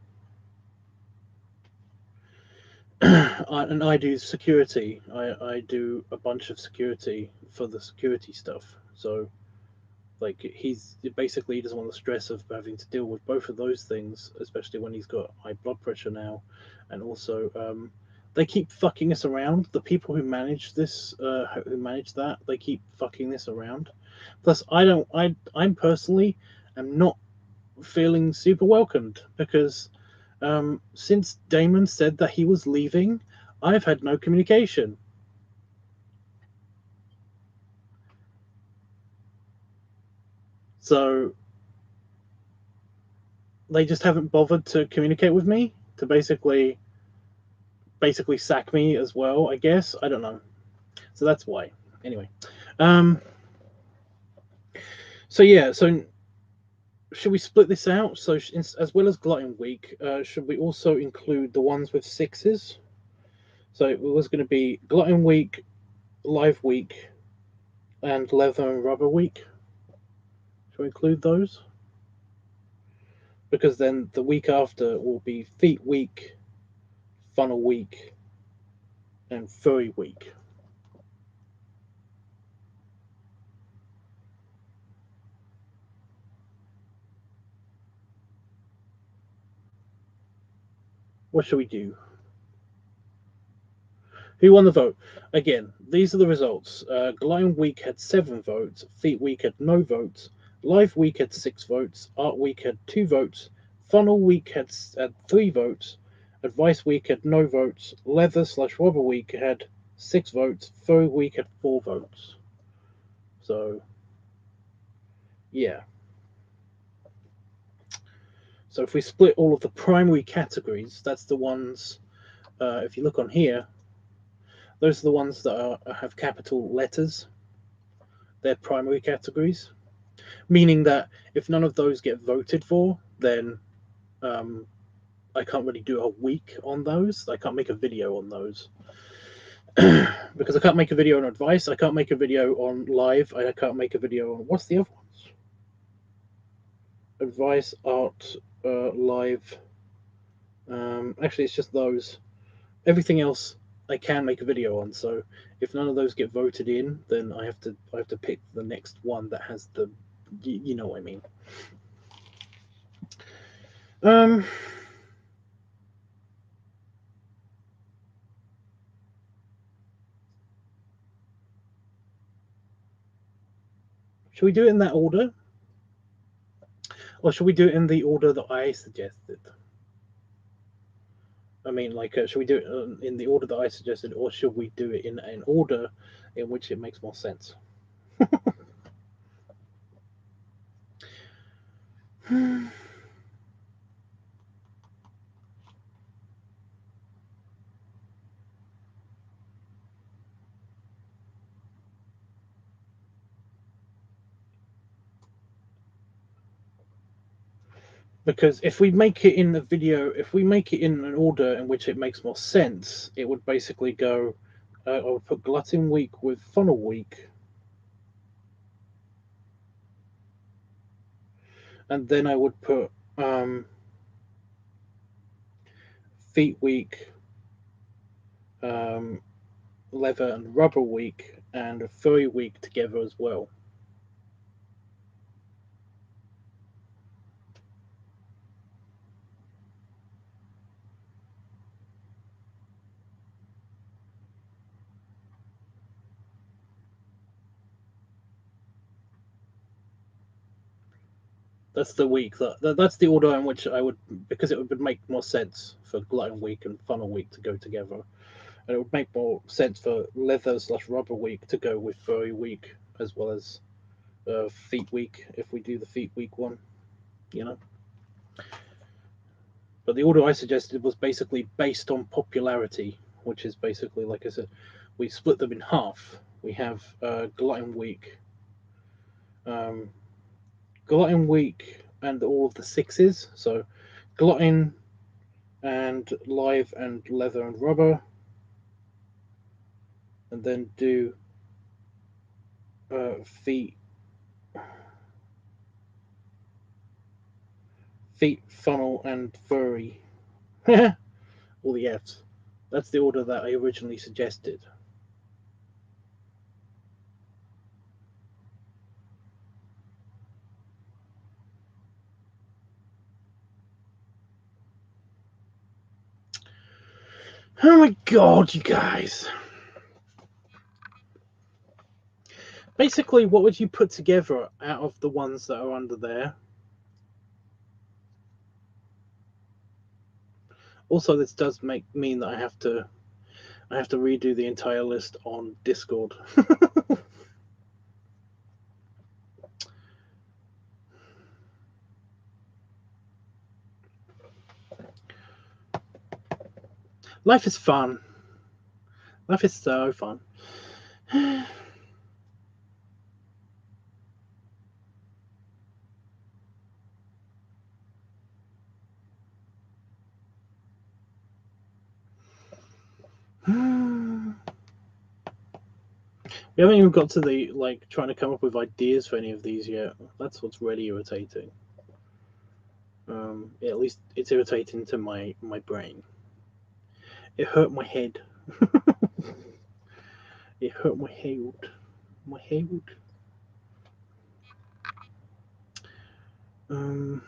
I do security. I do a bunch of security for the security stuff. So, like, he's basically he doesn't want the stress of having to deal with both of those things, especially when he's got high blood pressure now, and also they keep fucking us around. The people who manage this, who manage that, they keep fucking this around. Plus, I'm personally am not feeling super welcomed because since Damon said that he was leaving, I've had no communication. So they just haven't bothered to communicate with me to basically sack me as well, I guess. I don't know. So that's why. Anyway. Um so yeah, so should we split this out? So as well as Glutton Week, should we also include the ones with sixes? So it was going to be Glutton Week, Live Week, and Leather and Rubber Week. Should we include those? Because then the week after will be Feet Week, Funnel Week, and Furry Week. What shall we do? Who won the vote? Again, these are the results. Glime Week had 7 votes, Feet Week had no votes, Live Week had 6 votes, Art Week had 2 votes, Funnel Week had 3 votes, Advice Week had no votes, Leather/Rubber Week had 6 votes, Furry Week had 4 votes. So, yeah. So if we split all of the primary categories, that's the ones, if you look on here, those are the ones that have capital letters. They're primary categories, meaning that if none of those get voted for, then I can't really do a week on those. I can't make a video on those. Because I can't make a video on advice, I can't make a video on live, I can't make a video on what's the other ones? Advice, art, live. Actually, it's just those. Everything else I can make a video on. So if none of those get voted in, then I have to pick the next one that has the, you know what I mean. Um, should we do it in that order? Or should we do it in the order that I suggested? I mean, like, should we do it in the order that I suggested, or should we do it in an order in which it makes more sense? Because if we make it in the video, if we make it in an order in which it makes more sense, it would basically go, I would put Glutton Week with Funnel Week, and then I would put Feet Week, um, Leather and Rubber Week, and Furry Week together as well. That's the week that's the order in which I would, because it would make more sense for Glutton Week and Funnel Week to go together, and it would make more sense for Leather/Rubber Week to go with Furry Week as well as Feet Week if we do the Feet Week one, you know. But the order I suggested was basically based on popularity, which is basically, like I said, we split them in half. We have Glutton Week, um, Glutton Week, and all of the sixes. So Glutton and Live and Leather and Rubber, and then do feet, Funnel, and Furry. All the Fs. That's the order that I originally suggested. Oh my god, you guys. Basically, what would you put together out of the ones that are under there? Also, this does mean that I have to redo the entire list on Discord. Life is fun. Life is so fun. We haven't even got to the, like, trying to come up with ideas for any of these yet. That's what's really irritating. At least it's irritating to my brain. It hurt my head. It hurt my head. My head. Um.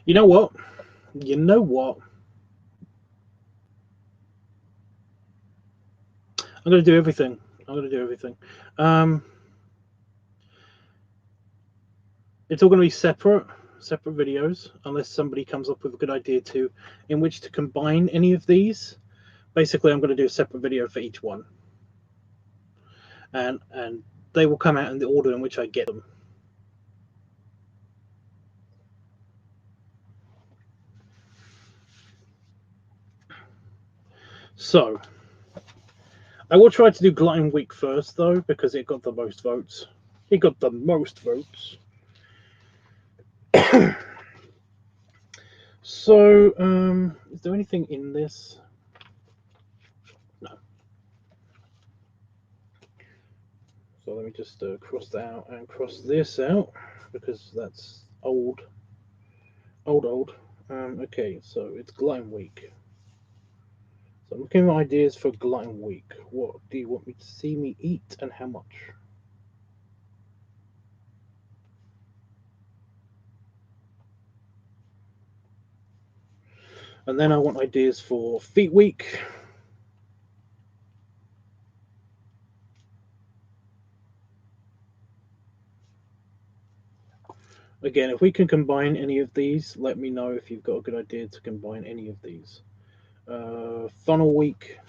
You know what? You know what? I'm gonna do everything. I'm gonna do everything. It's all gonna be separate videos, unless somebody comes up with a good idea in which to combine any of these. Basically, I'm gonna do a separate video for each one, and they will come out in the order in which I get them. So, I will try to do Glutton Week first, though, because it got the most votes. It got the most votes. So, is there anything in this? No. So let me just cross that out and cross this out, because that's old. Okay, so it's glutton week. So I'm looking at ideas for glutton week. What do you want me to see me eat and how much? And then I want ideas for feet week. Again, if we can combine any of these, let me know if you've got a good idea to combine any of these. Funnel week.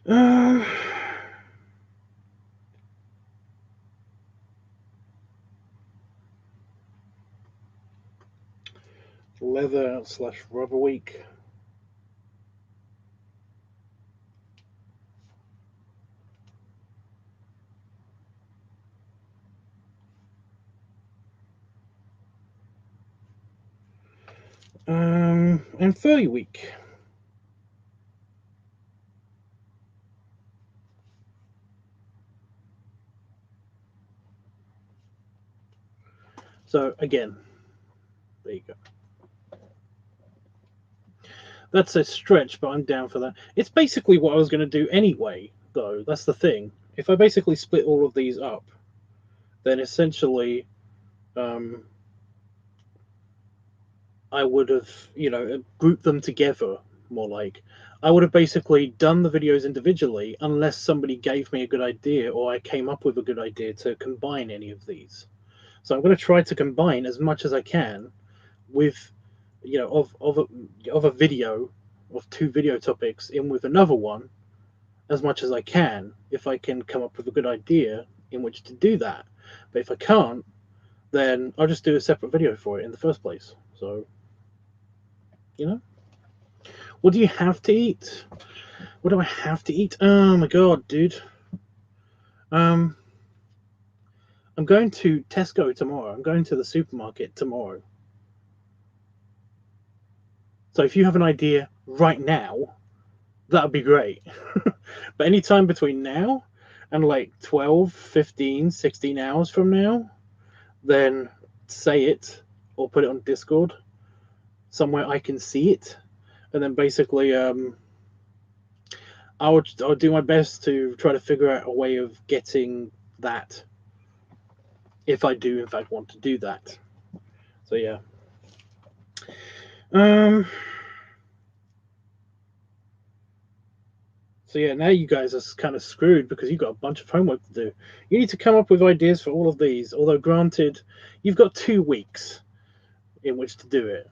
Uh, Leather/rubber week. And furry week. So again, there you go. That's a stretch, but I'm down for that. It's basically what I was going to do anyway, though. That's the thing. If I basically split all of these up, then essentially, um, I would have, grouped them together more like. I would have basically done the videos individually unless somebody gave me a good idea or I came up with a good idea to combine any of these. So I'm going to try to combine as much as I can with, of a video, of two video topics in with another one as much as I can if I can come up with a good idea in which to do that. But if I can't, then I'll just do a separate video for it in the first place. So, you know. What do you have to eat? What do I have to eat? Oh my god, dude. Um, I'm going to Tesco tomorrow. I'm going to the supermarket tomorrow. So if you have an idea right now, that would be great. But anytime between now and like 12, 15, 16 hours from now, then say it or put it on Discord somewhere I can see it. And then basically, I'll do my best to try to figure out a way of getting that if I do in fact want to do that. So yeah. Um. So yeah, now you guys are kind of screwed because you've got a bunch of homework to do. You need to come up with ideas for all of these. Although granted, you've got 2 weeks in which to do it.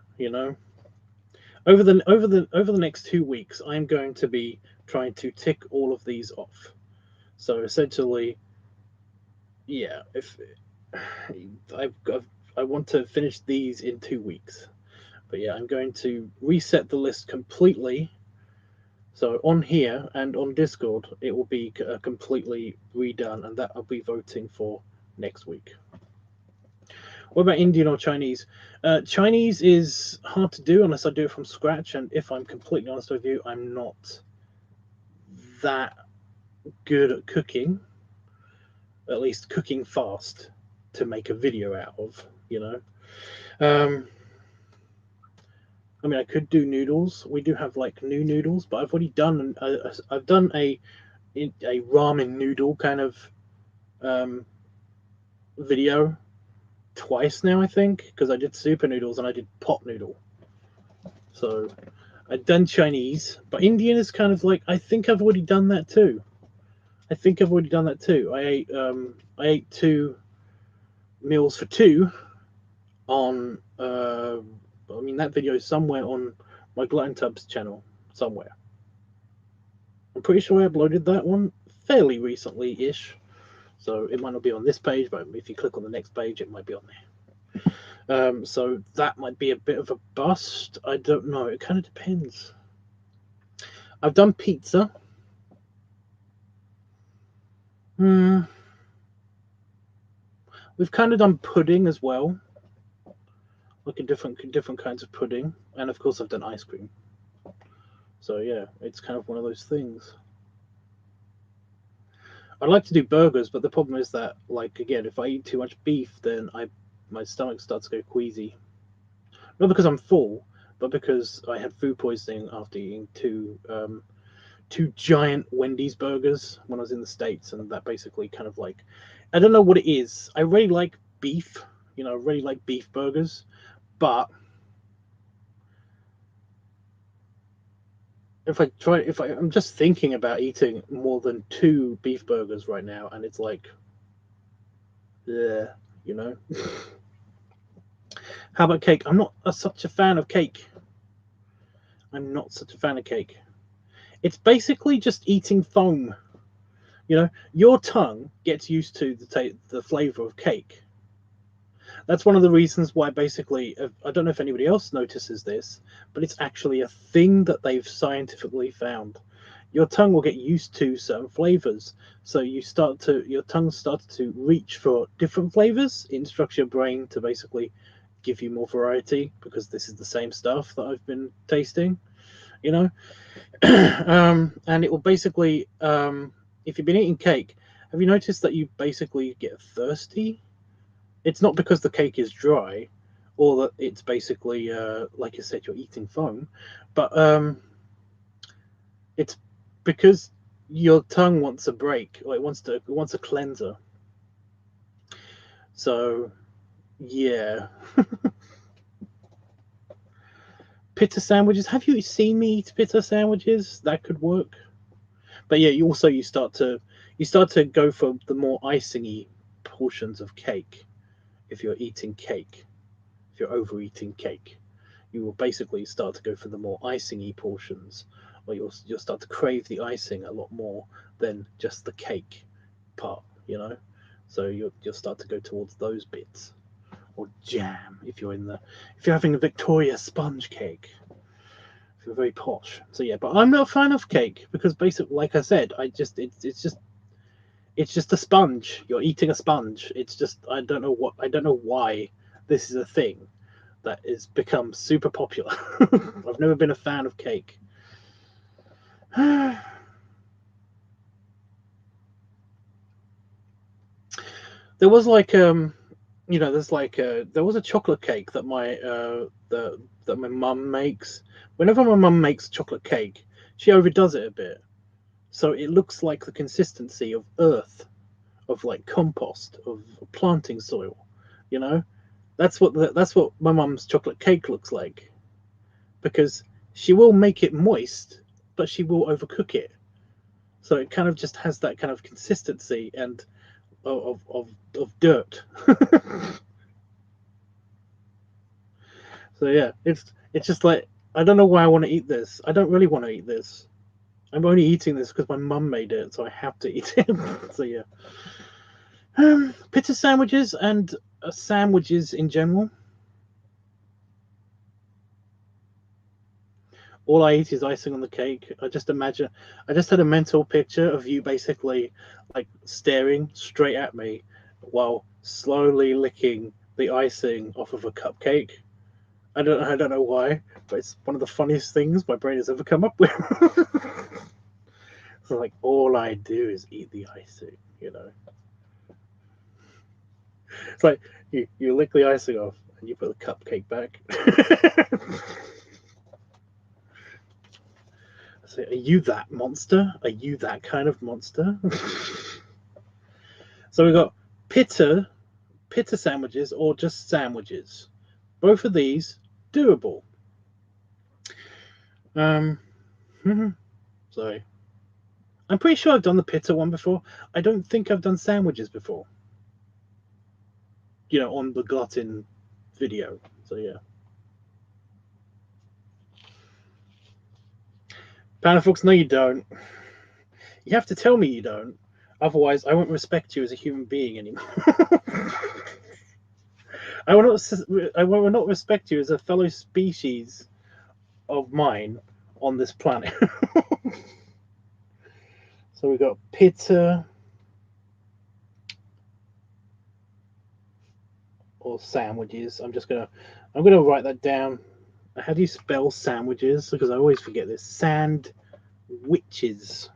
Over the next 2 weeks, I'm going to be trying to tick all of these off. So essentially, yeah, if I want to finish these in 2 weeks, but yeah, I'm going to reset the list completely. So on here and on Discord, it will be completely redone, and that I'll be voting for next week. What about Indian or Chinese? Chinese is hard to do unless I do it from scratch, and if I'm completely honest with you, I'm not that good at cooking, at least cooking fast to make a video out of, Um, I mean, I could do noodles. We do have like new noodles, but I've already done. I've done a ramen noodle kind of um, video twice now, I think, because I did super noodles and I did pot noodle. So I've done Chinese, but Indian is kind of like I think I've already done that too. I ate 2 meals for two on. I mean that video is somewhere on my LiveTUBBS channel somewhere. I'm pretty sure I uploaded that one fairly recently-ish. So it might not be on this page, but if you click on the next page, it might be on there. So that might be a bit of a bust. I don't know. It kind of depends. I've done pizza. We've kind of done pudding as well, like a different kinds of pudding, and of course I've done ice cream. So yeah, it's kind of one of those things. I'd like to do burgers, but the problem is that, like, again, if I eat too much beef, then my stomach starts to go queasy. Not because I'm full, but because I had food poisoning after eating two giant Wendy's burgers when I was in the States, and that basically kind of like, I don't know what it is. I really like beef, I really like beef burgers, but I'm just thinking about eating more than 2 beef burgers right now, and it's like, yeah, How about cake? I'm not such a fan of cake. I'm not such a fan of cake. It's basically just eating foam. Your tongue gets used to the flavor of cake. That's one of the reasons why, basically, I don't know if anybody else notices this, but it's actually a thing that they've scientifically found. Your tongue will get used to certain flavors, so your tongue starts to reach for different flavors. It instructs your brain to basically give you more variety, because this is the same stuff that I've been tasting, and it will basically, if you've been eating cake, have you noticed that you basically get thirsty? It's not because the cake is dry, or that it's basically, like I said, you're eating foam, but it's because your tongue wants a break, or it wants a cleanser. So, yeah. Pita sandwiches. Have you seen me eat pita sandwiches? That could work. But yeah, you start to go for the more icingy portions of cake. If you're eating cake, if you're overeating cake, you will basically start to go for the more icingy portions, or you'll start to crave the icing a lot more than just the cake part. So you'll start to go towards those bits, or jam if you're having a Victoria sponge cake. If you're very posh. So yeah, but I'm not a fan of cake because, basically, like I said, it's just a sponge. You're eating a sponge. It's just, I don't know why this is a thing that has become super popular. I've never been a fan of cake. There was like there was a chocolate cake that my mum makes. Whenever my mum makes chocolate cake, she overdoes it a bit, so it looks like the consistency of earth, of like compost, of planting soil. That's what my mum's chocolate cake looks like, because she will make it moist, but she will overcook it, so it kind of just has that kind of consistency and of dirt. So yeah, it's just like, I don't know why I want to eat this. I don't really want to eat this. I'm only eating this because my mum made it, so I have to eat it. So yeah, pizza sandwiches and sandwiches in general. All I eat is icing on the cake. I just had a mental picture of you basically like staring straight at me while slowly licking the icing off of a cupcake. I don't know why, but it's one of the funniest things my brain has ever come up with. So like, all I do is eat the icing. It's like you lick the icing off and you put the cupcake back. So, are you that monster? Are you that kind of monster? So we got pita sandwiches, or just sandwiches. Both of these doable. Sorry. I'm pretty sure I've done the pita one before. I don't think I've done sandwiches before. On the glutton video. So yeah. Panafox, no you don't. You have to tell me you don't. Otherwise, I won't respect you as a human being anymore. I will not respect you as a fellow species of mine on this planet. So we got pizza or sandwiches. I'm gonna write that down. How do you spell sandwiches? Because I always forget this. Sandwiches.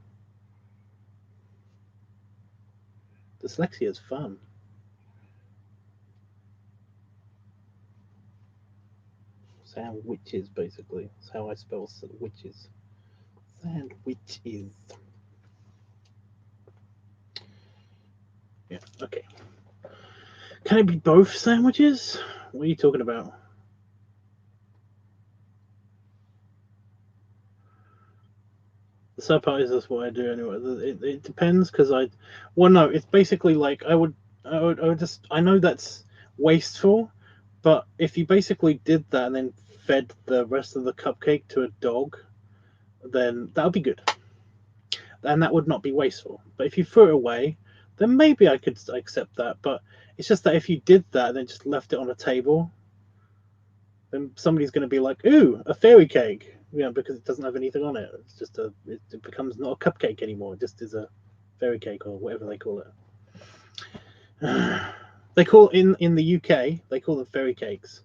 Dyslexia is fun. Sandwiches, basically. That's how I spell witches. Sandwiches. Yeah, okay. Can it be both sandwiches? What are you talking about? The sad part is that's what I do anyway. It depends because well, no, it's basically like I would just, I know that's wasteful, but if you basically did that and then fed the rest of the cupcake to a dog, then that would be good. And that would not be wasteful. But if you threw it away, then maybe I could accept that. But it's just that if you did that and then just left it on a table, then somebody's going to be like, ooh, a fairy cake. You know, because it doesn't have anything on it. It's just it becomes not a cupcake anymore. It just is a fairy cake or whatever they call it. They call in the UK, they call them fairy cakes.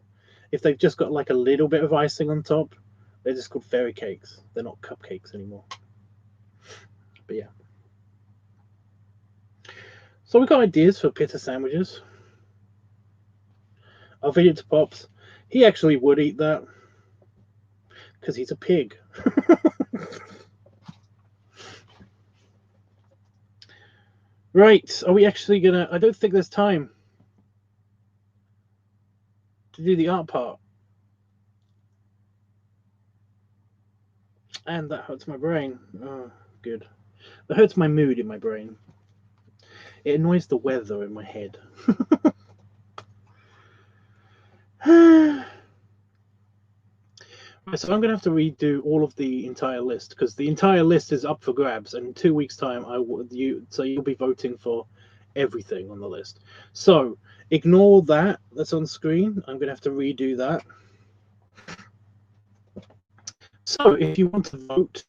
If they've just got like a little bit of icing on top, they're just called fairy cakes. They're not cupcakes anymore. But yeah. So we got ideas for pita sandwiches. I'll feed it to Pops. He actually would eat that because he's a pig. Right, are we actually gonna... I don't think there's time to do the art part. And that hurts my brain. Oh, good. That hurts my mood in my brain. It annoys the weather in my head. Right, so I'm going to have to redo all of the entire list because the entire list is up for grabs, and in 2 weeks' time, you'll be voting for everything on the list. So ignore that. That's on screen. I'm going to have to redo that. So if you want to vote,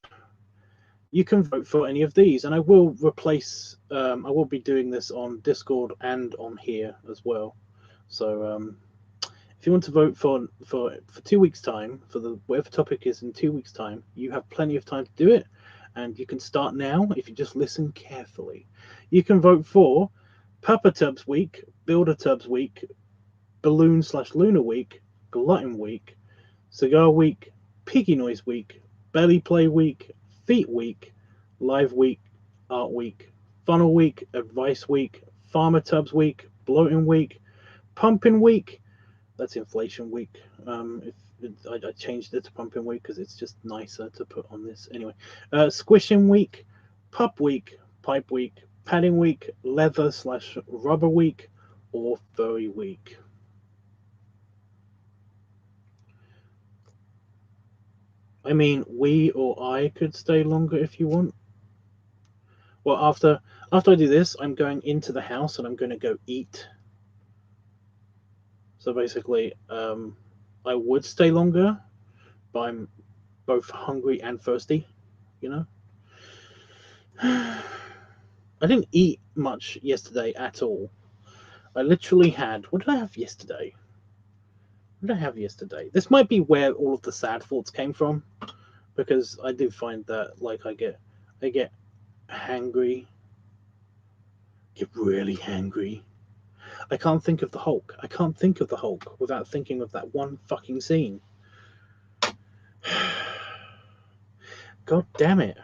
you can vote for any of these, and I will replace. I will be doing this on Discord and on here as well. So if you want to vote for 2 weeks' time, for the whatever topic is in 2 weeks' time, you have plenty of time to do it, and you can start now if you just listen carefully. You can vote for Papa Tubbs Week, Builder Tubbs Week, Balloon/Lunar Week, Glutton Week, Cigar Week, Piggy Noise Week, Belly Play Week, Feet Week, Live Week, Art Week, Funnel Week, Advice Week, Farmer Tubbs Week, Bloating Week, Pumping Week. That's Inflation Week. I changed it to Pumping Week because it's just nicer to put on this. Anyway, Squishing Week, Pup Week, Pipe Week, Padding Week, Leather/Rubber Week, or Furry Week. I mean, we or I could stay longer if you want. Well, after I do this, I'm going into the house and I'm going to go eat. So basically, I would stay longer, but I'm both hungry and thirsty, you know? I didn't eat much yesterday at all. I literally had... What did I have yesterday? What did I have yesterday? This might be where all of the sad thoughts came from, because I do find that, like, I get hangry. Get really hangry. I can't think of the Hulk. I can't think of the Hulk without thinking of that one fucking scene. God damn it.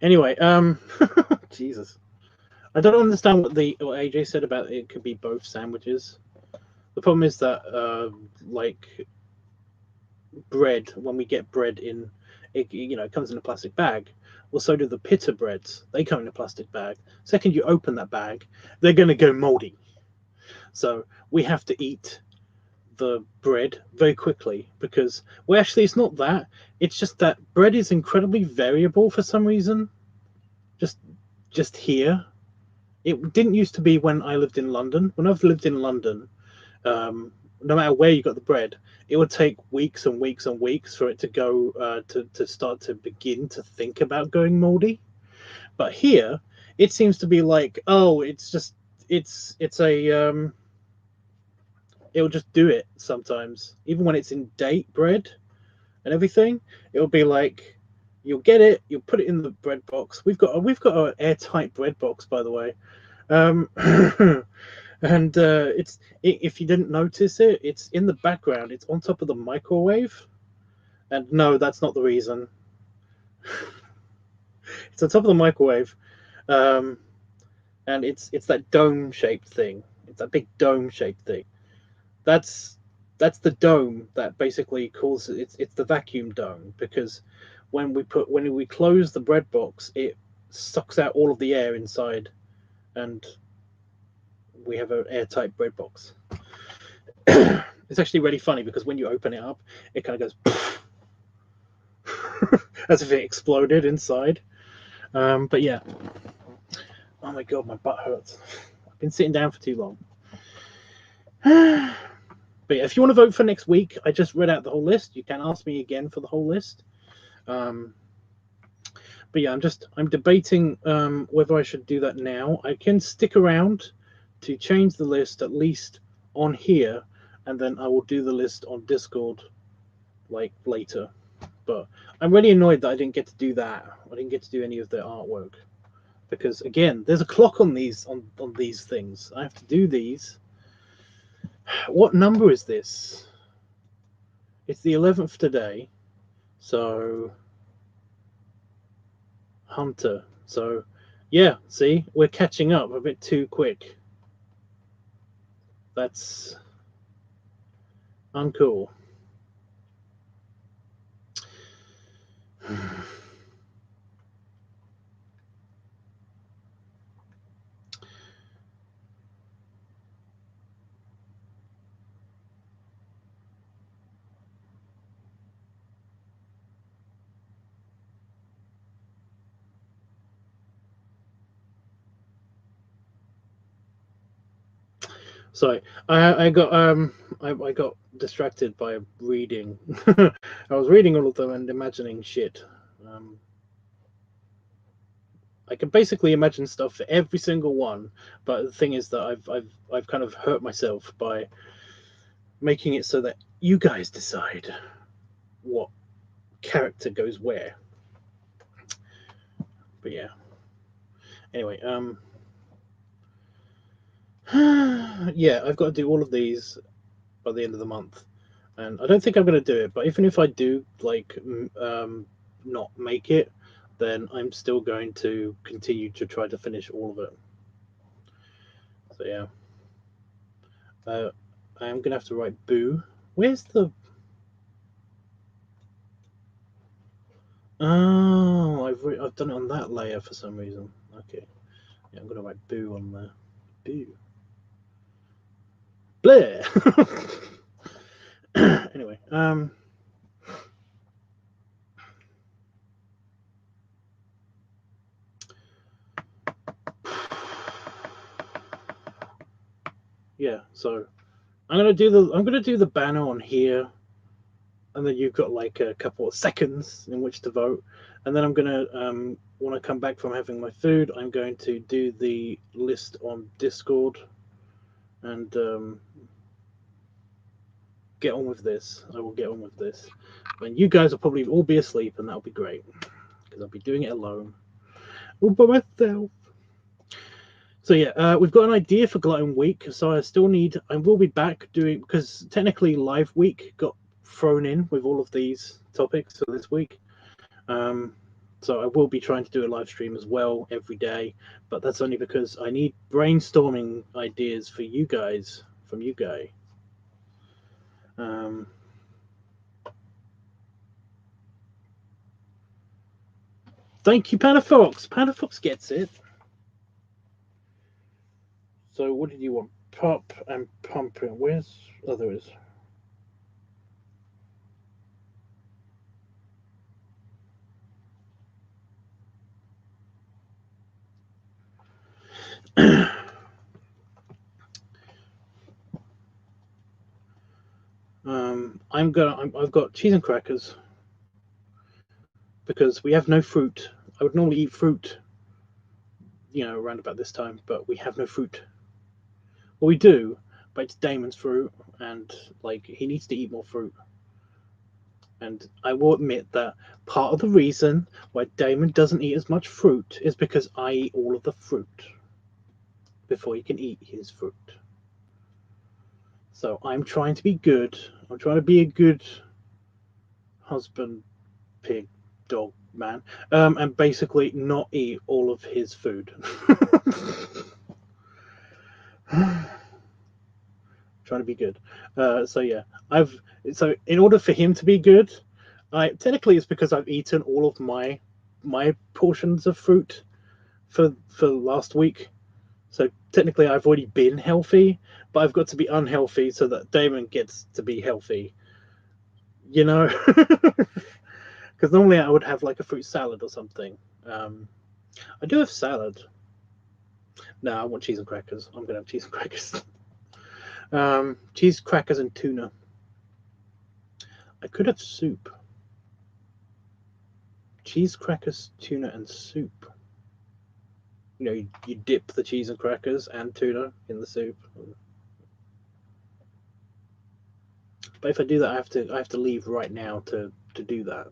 Anyway, Jesus. I don't understand what AJ said about it could be both sandwiches. The problem is that, like, bread, when we get bread in, it comes in a plastic bag. Well, so do the pita breads. They come in a plastic bag. Second you open that bag, they're going to go moldy. So we have to eat the bread very quickly because, well, actually, it's not that. It's just that bread is incredibly variable for some reason. Just here. It didn't used to be when I lived in London. When I've lived in London, no matter where you got the bread, it would take weeks and weeks and weeks for it to go to start to begin to think about going moldy. But here, it seems to be like, oh, it's a it'll just do it sometimes, even when it's in date bread and everything. It'll be like You'll get it. You'll put it in the bread box. We've got an airtight bread box, by the way. And if you didn't notice it, it's in the background. It's on top of the microwave. And no, that's not the reason. It's on top of the microwave, and it's that dome-shaped thing. It's that big dome-shaped thing. That's the dome that basically causes it's the vacuum dome, because when we close the bread box, it sucks out all of the air inside, and we have an airtight bread box. It's actually really funny because when you open it up, it kind of goes as if it exploded inside. But yeah. Oh my god, my butt hurts. I've been sitting down for too long. But yeah, if you want to vote for next week, I just read out the whole list. You can ask me again for the whole list. But yeah, I'm debating whether I should do that now. I can stick around to change the list at least on here, and then I will do the list on Discord like later. But I'm really annoyed that I didn't get to do that. I didn't get to do any of the artwork, because again, there's a clock on these things. I have to do these. What number is this? It's the 11th today, so Hunter. So yeah, see, we're catching up a bit too quick. That's uncool. Sorry, I got distracted by reading. I was reading all of them and imagining shit. I can basically imagine stuff for every single one, but the thing is that I've kind of hurt myself by making it so that you guys decide what character goes where. But yeah. Anyway, yeah, I've got to do all of these by the end of the month, and I don't think I'm going to do it. But even if I do, like, not make it, then I'm still going to continue to try to finish all of it. So yeah, I am going to have to write boo. Where's the? Oh, I've done it on that layer for some reason. Okay, yeah, I'm going to write boo on there. Boo. Blair. Anyway, yeah. So I'm gonna do the banner on here, and then you've got like a couple of seconds in which to vote, and then I'm gonna when I come back from having my food, I'm going to do the list on Discord, and get on with this. I will get on with this, and you guys will probably all be asleep, and that'll be great because I'll be doing it alone, all by myself. So yeah, we've got an idea for Glutton Week, so I will be back doing, because technically Live Week got thrown in with all of these topics for this week. So I will be trying to do a live stream as well every day, but that's only because I need brainstorming ideas for you guys, from you guys. Thank you, Panafox. Panafox gets it. So what did you want? Pop and pumping. Where's others? I've got cheese and crackers because we have no fruit. I would normally eat fruit, around about this time, but we have no fruit. Well, we do, but it's Damon's fruit, and like he needs to eat more fruit. And I will admit that part of the reason why Damon doesn't eat as much fruit is because I eat all of the fruit before he can eat his fruit. So I'm trying to be good. I'm trying to be a good husband, pig, dog, man, and basically not eat all of his food. Trying to be good. So yeah, so in order for him to be good, I technically it's because I've eaten all of my portions of fruit for last week. So technically I've already been healthy, but I've got to be unhealthy so that Damon gets to be healthy. You know, because normally I would have like a fruit salad or something. I do have salad. No, I want cheese and crackers. I'm gonna have cheese and crackers. Cheese, crackers, and tuna. I could have soup. Cheese, crackers, tuna, and soup. You know, you dip the cheese and crackers and tuna in the soup. But if I do that, I have to leave right now to do that.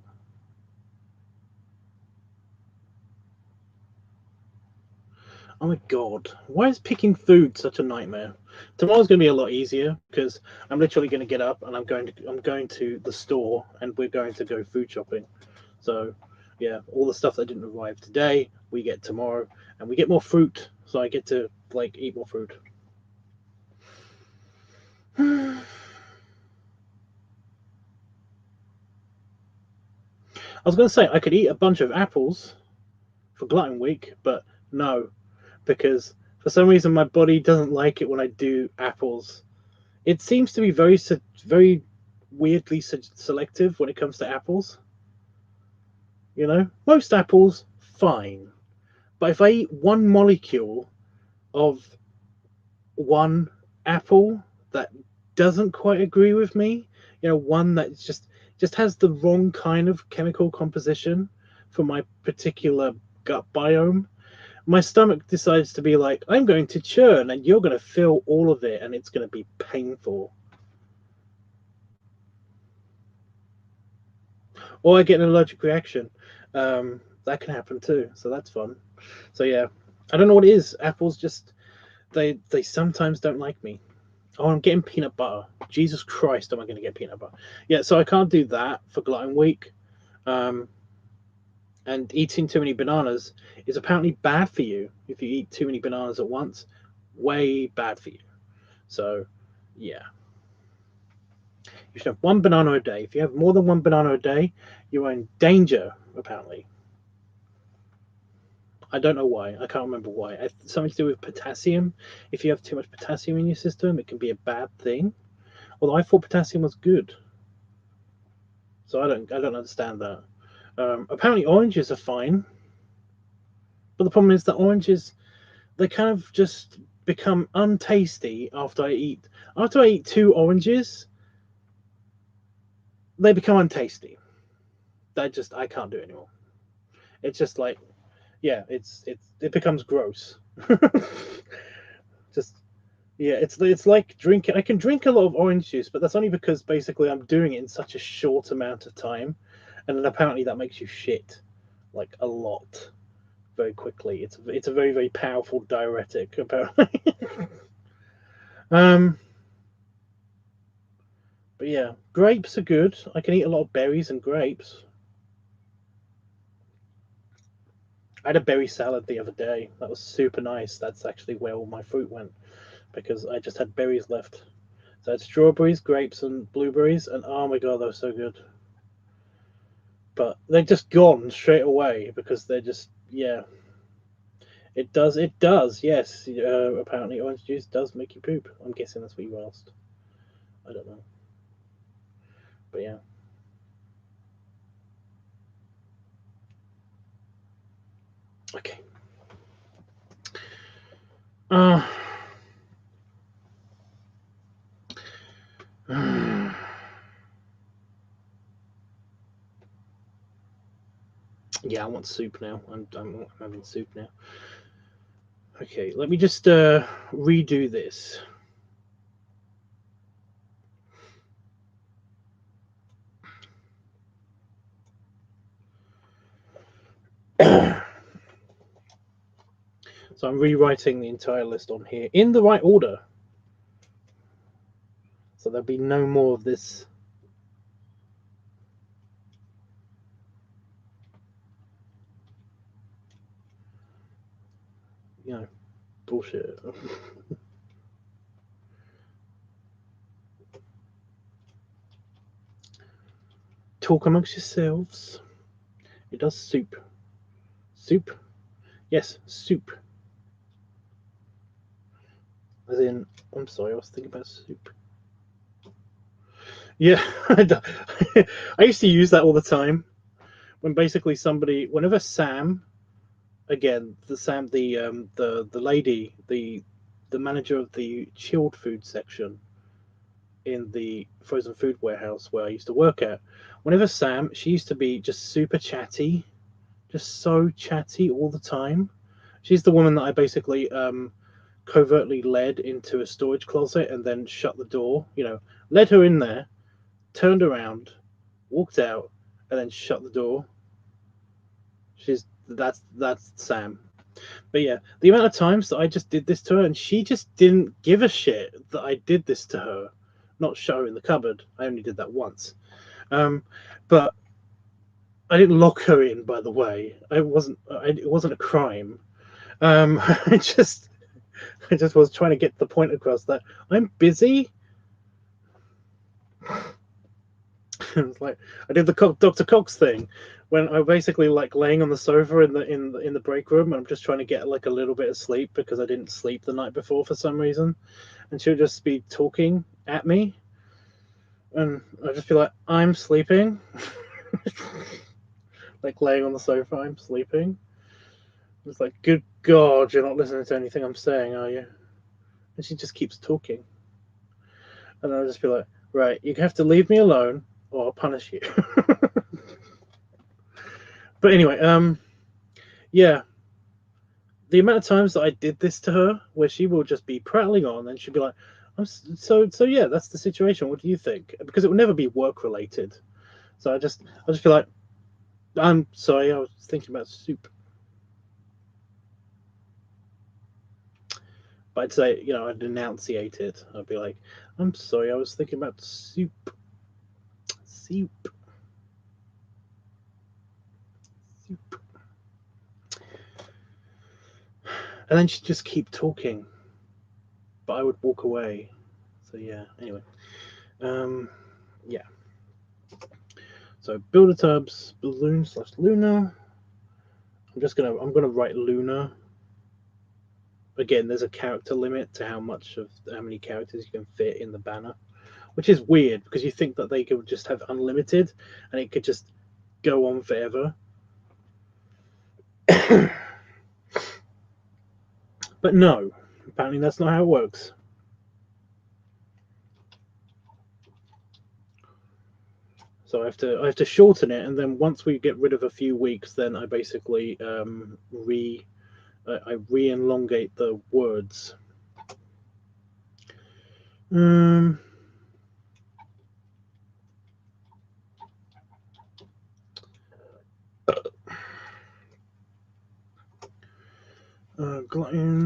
Oh my god, why is picking food such a nightmare? Tomorrow's going to be a lot easier because I'm literally going to get up and I'm going to the store and we're going to go food shopping. So yeah, all the stuff that didn't arrive today we get tomorrow, and we get more fruit, so I get to like eat more fruit. I was going to say I could eat a bunch of apples for glutton week, but no, because for some reason my body doesn't like it when I do apples. It seems to be very weirdly selective when it comes to apples. You know, most apples fine, but if I eat one molecule of one apple that doesn't quite agree with me, you know, one that just has the wrong kind of chemical composition for my particular gut biome, my stomach decides to be like, I'm going to churn and you're going to feel all of it and it's going to be painful. Or I get an allergic reaction. That can happen too, so that's fun. So yeah, I don't know what it is. Apples just they sometimes don't like me. Oh, I'm getting peanut butter. Jesus Christ, am I going to get peanut butter? Yeah, so I can't do that for glutton week. And eating too many bananas is apparently bad for you. If you eat too many bananas at once, way bad for you. So, yeah. You should have one banana a day. If you have more than one banana a day, you are in danger, apparently. I don't know why. I can't remember why. Something to do with potassium. If you have too much potassium in your system, it can be a bad thing. Although I thought potassium was good. So I don't understand that. Apparently oranges are fine. But the problem is that oranges, they kind of just become untasty after I eat two oranges, they become untasty. I can't do it anymore. It's just like, yeah, it becomes gross. Just yeah, it's like drinking. I can drink a lot of orange juice, but that's only because basically I'm doing it in such a short amount of time, and then apparently that makes you shit like a lot very quickly. It's a very powerful diuretic apparently. um, but yeah, grapes are good. I can eat a lot of berries and grapes. I had a berry salad the other day. That was super nice. That's actually where all my fruit went because I just had berries left. So I had strawberries, grapes, and blueberries, and oh my god, they were so good. But they're just gone straight away because they're just yeah. It does. Yes. Apparently, orange juice does make you poop. I'm guessing that's what you asked. I don't know, but yeah. Okay. Uh, yeah, I want soup now. I'm having soup now. Okay, let me just redo this. So I'm rewriting the entire list on here in the right order. So there'll be no more of this. You know, bullshit. Talk amongst yourselves. It does soup. Soup? Yes, soup. As in, I'm sorry, I was thinking about soup. Yeah, I used to use that all the time. When basically somebody, whenever Sam, again, the lady, the manager of the chilled food section in the frozen food warehouse where I used to work at, whenever Sam, she used to be just super chatty, just so chatty all the time. She's the woman that I basically covertly led into a storage closet and then shut the door. You know, led her in there, turned around, walked out, and then shut the door. That's Sam. But yeah, the amount of times that I just did this to her and she just didn't give a shit that I did this to her. Not shut her in the cupboard. I only did that once. But I didn't lock her in, by the way. It wasn't a crime. I just was trying to get the point across that I'm busy. It's like I did the Dr. Cox thing when I basically like laying on the sofa in the break room, and I'm just trying to get like a little bit of sleep because I didn't sleep the night before for some reason, and she'll just be talking at me, and I'll just be like, I'm sleeping. Like laying on the sofa, I'm sleeping. It's like, good God, you're not listening to anything I'm saying, are you? And she just keeps talking. And I'll just be like, right, you have to leave me alone or I'll punish you. But anyway, yeah. The amount of times that I did this to her, where she will just be prattling on, and she'll be like, so yeah, that's the situation. What do you think? Because it will never be work related. So I'll just be like, I'm sorry, I was thinking about soup. But I'd say, you know, I'd enunciate it. I'd be like, I'm sorry, I was thinking about soup. Soup. Soup. And then she'd just keep talking. But I would walk away. So yeah, anyway. Yeah. So Build-A-Tubbs, balloon / Luna. I'm gonna write Luna. Again, there's a character limit to how many characters you can fit in the banner, which is weird because you think that they could just have unlimited and it could just go on forever. But no, apparently that's not how it works. So I have to shorten it, and then once we get rid of a few weeks, then I basically re-elongate the words. Glutton.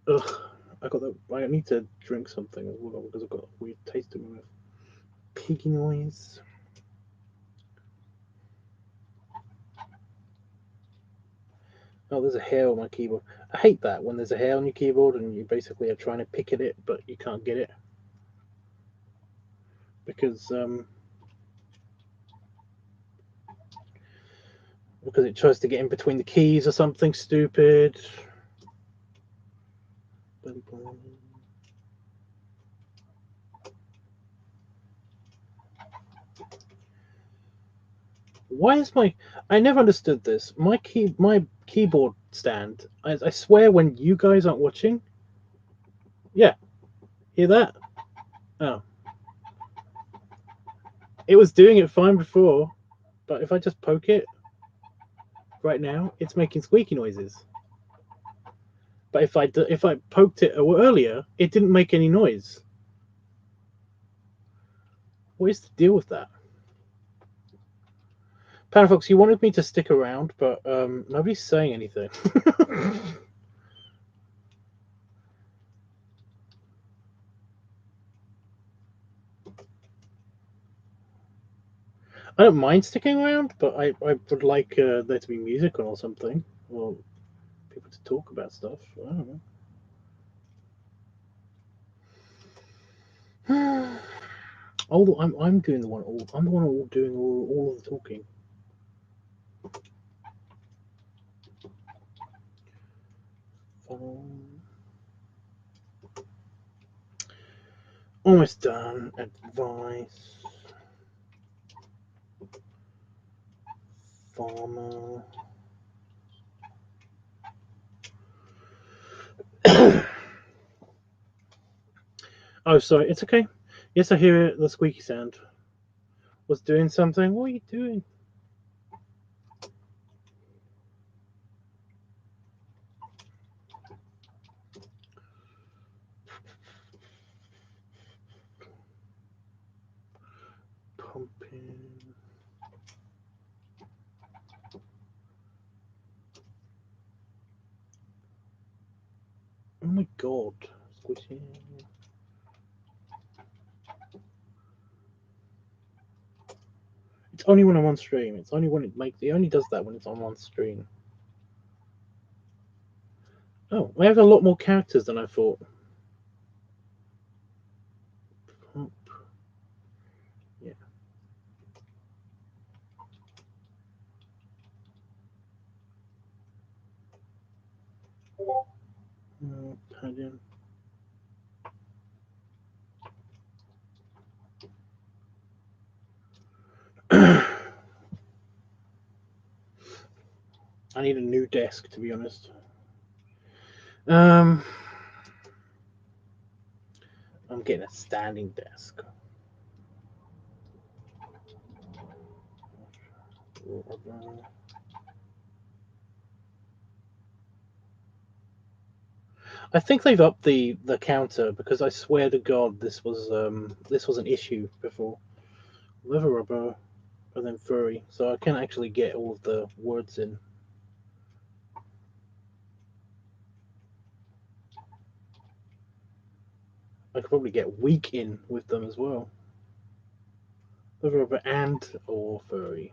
Ugh, I need to drink something as well because I've got a weird taste in my mouth. Piggy noise. Oh, there's a hair on my keyboard. I hate that when there's a hair on your keyboard and you basically are trying to pick at it, but you can't get it because it tries to get in between the keys or something stupid. Why is I never understood this. My keyboard stand. I swear, when you guys aren't watching, yeah, hear that? Oh, it was doing it fine before, but if I just poke it right now, it's making squeaky noises. But if I poked it earlier, it didn't make any noise. What is the deal with that? Panafox, you wanted me to stick around, but nobody's saying anything. I don't mind sticking around, but I would like there to be music or something, or people to talk about stuff. I don't know. Oh, I'm doing the one all. I'm the one all doing all of the talking. Almost done. Advice. Farmer. Oh, sorry. It's okay. Yes, I hear it. The squeaky sound. Was doing something. What are you doing? Pumping. Oh my god. Squishy. It's only when I'm on stream. It's only when it only does that when it's on stream. Oh, I have a lot more characters than I thought. Yeah. Padding. I need a new desk, to be honest. I'm getting a standing desk. I think they've upped the counter because I swear to God this was an issue before. Leather rubber and then furry, so I can actually get all of the words in. I could probably get weak in with them as well. Leather rubber and or furry.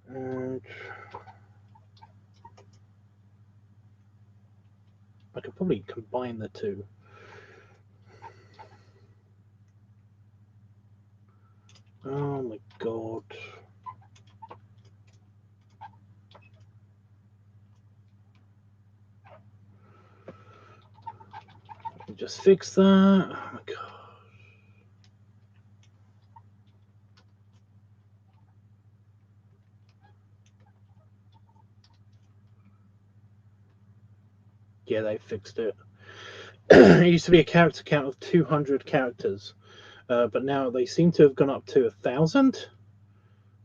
And I could probably combine the two. Oh my god. Just fix that. Oh my god. Yeah, they fixed it. It used to be a character count of 200 characters, but now they seem to have gone up to 1,000.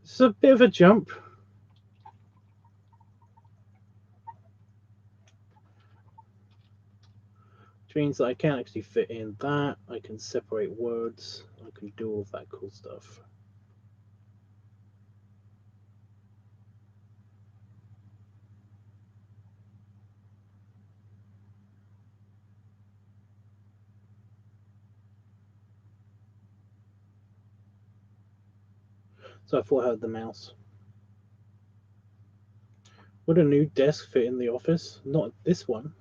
It's a bit of a jump. Which means that I can actually fit in that. I can separate words. I can do all of that cool stuff. So I thought I had the mouse. Would a new desk fit in the office? Not this one.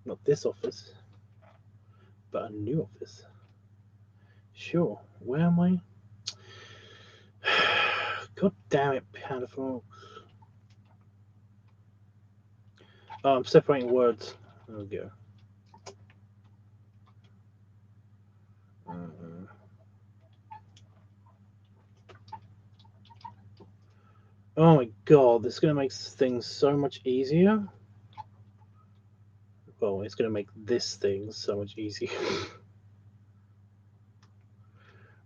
Not this office. But a new office. Sure. Where am I? God damn it, Panafox. Oh, I'm separating words. There we go. Oh my god, this is going to make things so much easier. Well, it's going to make this thing so much easier.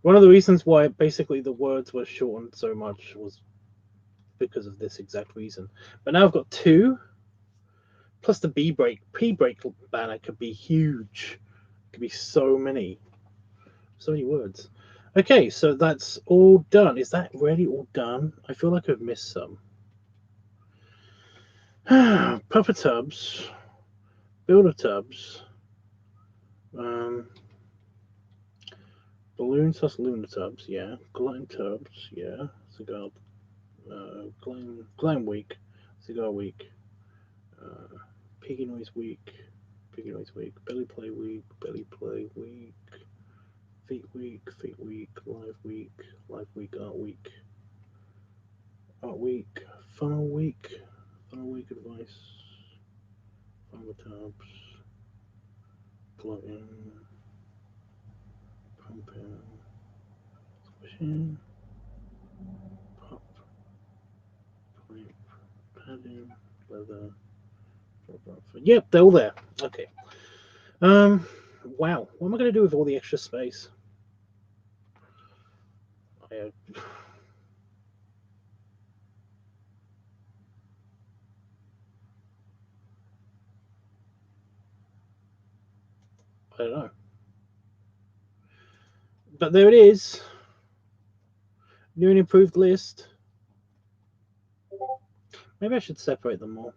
One of the reasons why basically the words were shortened so much was because of this exact reason. But now I've got two, plus the P break banner could be huge. It could be so many words. Okay, so that's all done. Is that really all done? I feel like I've missed some. Pupper tubs, builder tubs, balloons plus lunar tubs, yeah. Glime tubs, yeah. Cigar, glime week, cigar week, piggy noise week, belly play week, feet week, live week, art week, funnel week advice, farmer tubs, plug-in, pumping, squishing, pop, pipe, padding, leather, yep, they're all there. Okay. Wow. What am I going to do with all the extra space? I, I don't know. But there it is. New and improved list. Maybe I should separate them more.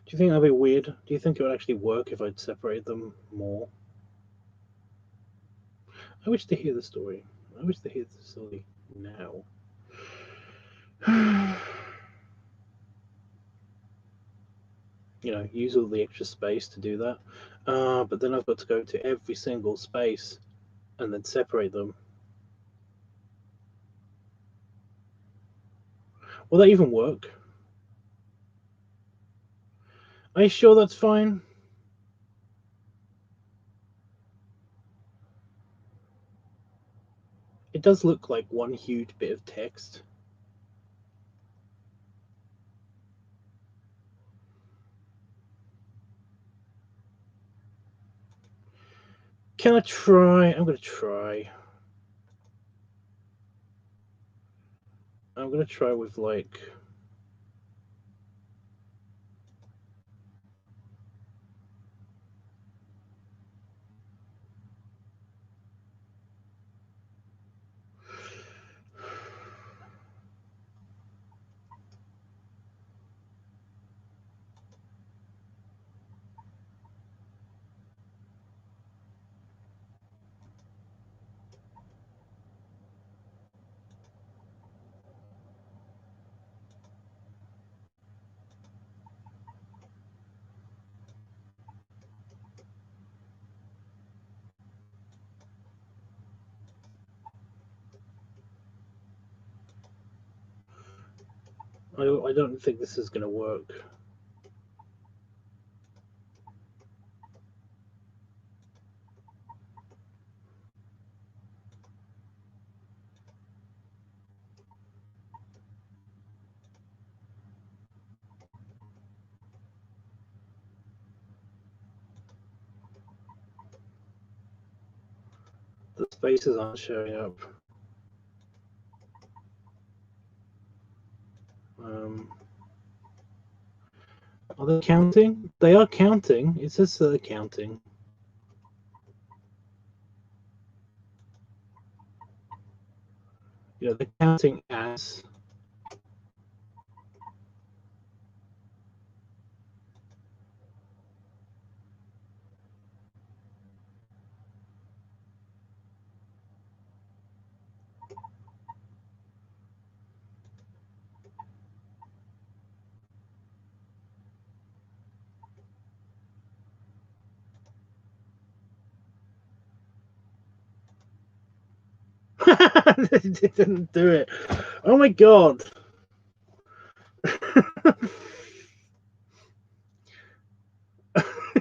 Do you think that'd be weird? Do you think it would actually work if I'd separate them more? I wish to hear the story. I wish to hear the story now. You know, use all the extra space to do that. But then I've got to go to every single space and then separate them. Will that even work? Are you sure that's fine? It does look like one huge bit of text. Can I try? I'm going to try. I'm going to try with like... I don't think this is going to work. The spaces aren't showing up. Are they counting? They are counting. It says they're counting. Yeah, they're counting as. They didn't do it. Oh my god.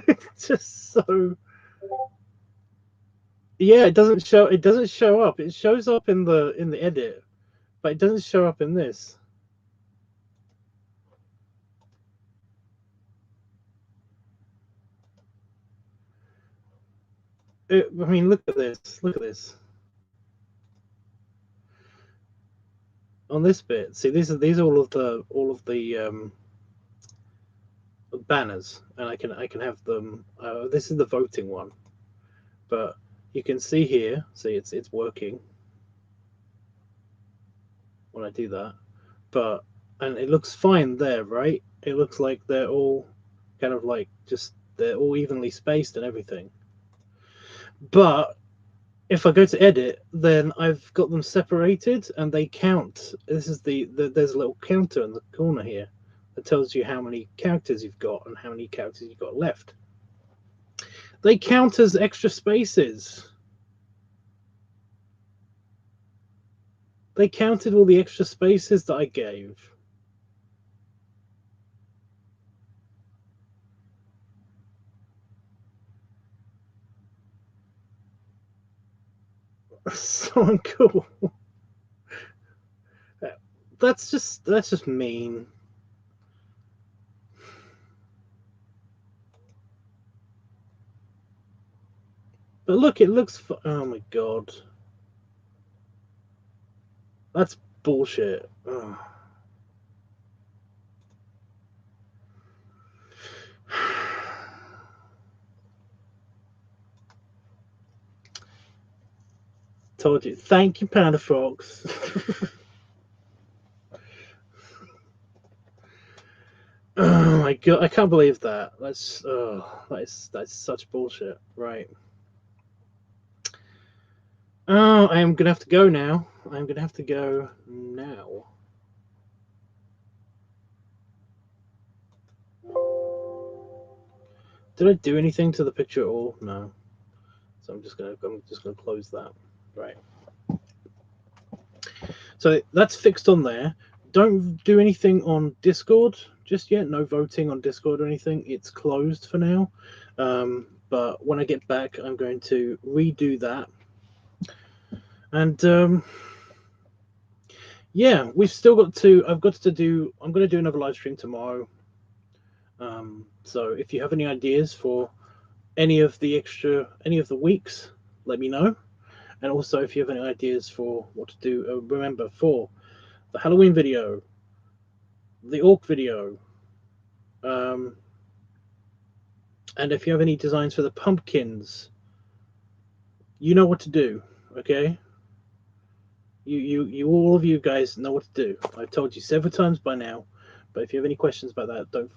It's just so... Yeah, it doesn't show up. It shows up in the edit, but it doesn't show up in this. I mean, look at this. Look at this. on this bit. See, these are all of the banners, and I can have them. This is the voting one, but you can see here. See, it's working when I do that, but and it looks fine there, right? It looks like they're all kind of like just they're all evenly spaced and everything. But if I go to edit, then I've got them separated and they count. This is there's a little counter in the corner here that tells you how many characters you've got and how many characters you've got left. They count as extra spaces. They counted all the extra spaces that I gave. So uncool. That's just mean. But look, it looks. Oh my god, that's bullshit. Ugh. Told you. Thank you, Panda Fox. Oh my god, I can't believe that. That's such bullshit. Right. Oh, I am gonna have to go now. I'm gonna have to go now. Did I do anything to the picture at all? No. So I'm just gonna close that. Right. So that's fixed on there. Don't do anything on Discord just yet. No voting on Discord or anything. It's closed for now. But when I get back, I'm going to redo that. And yeah, we've still got to. I've got to do. I'm going to do another live stream tomorrow. So if you have any ideas for any of the weeks, let me know. And also, if you have any ideas for what to do, remember for the Halloween video, the Orc video, and if you have any designs for the pumpkins, you know what to do. Okay, you all of you guys know what to do. I've told you several times by now. But if you have any questions about that, don't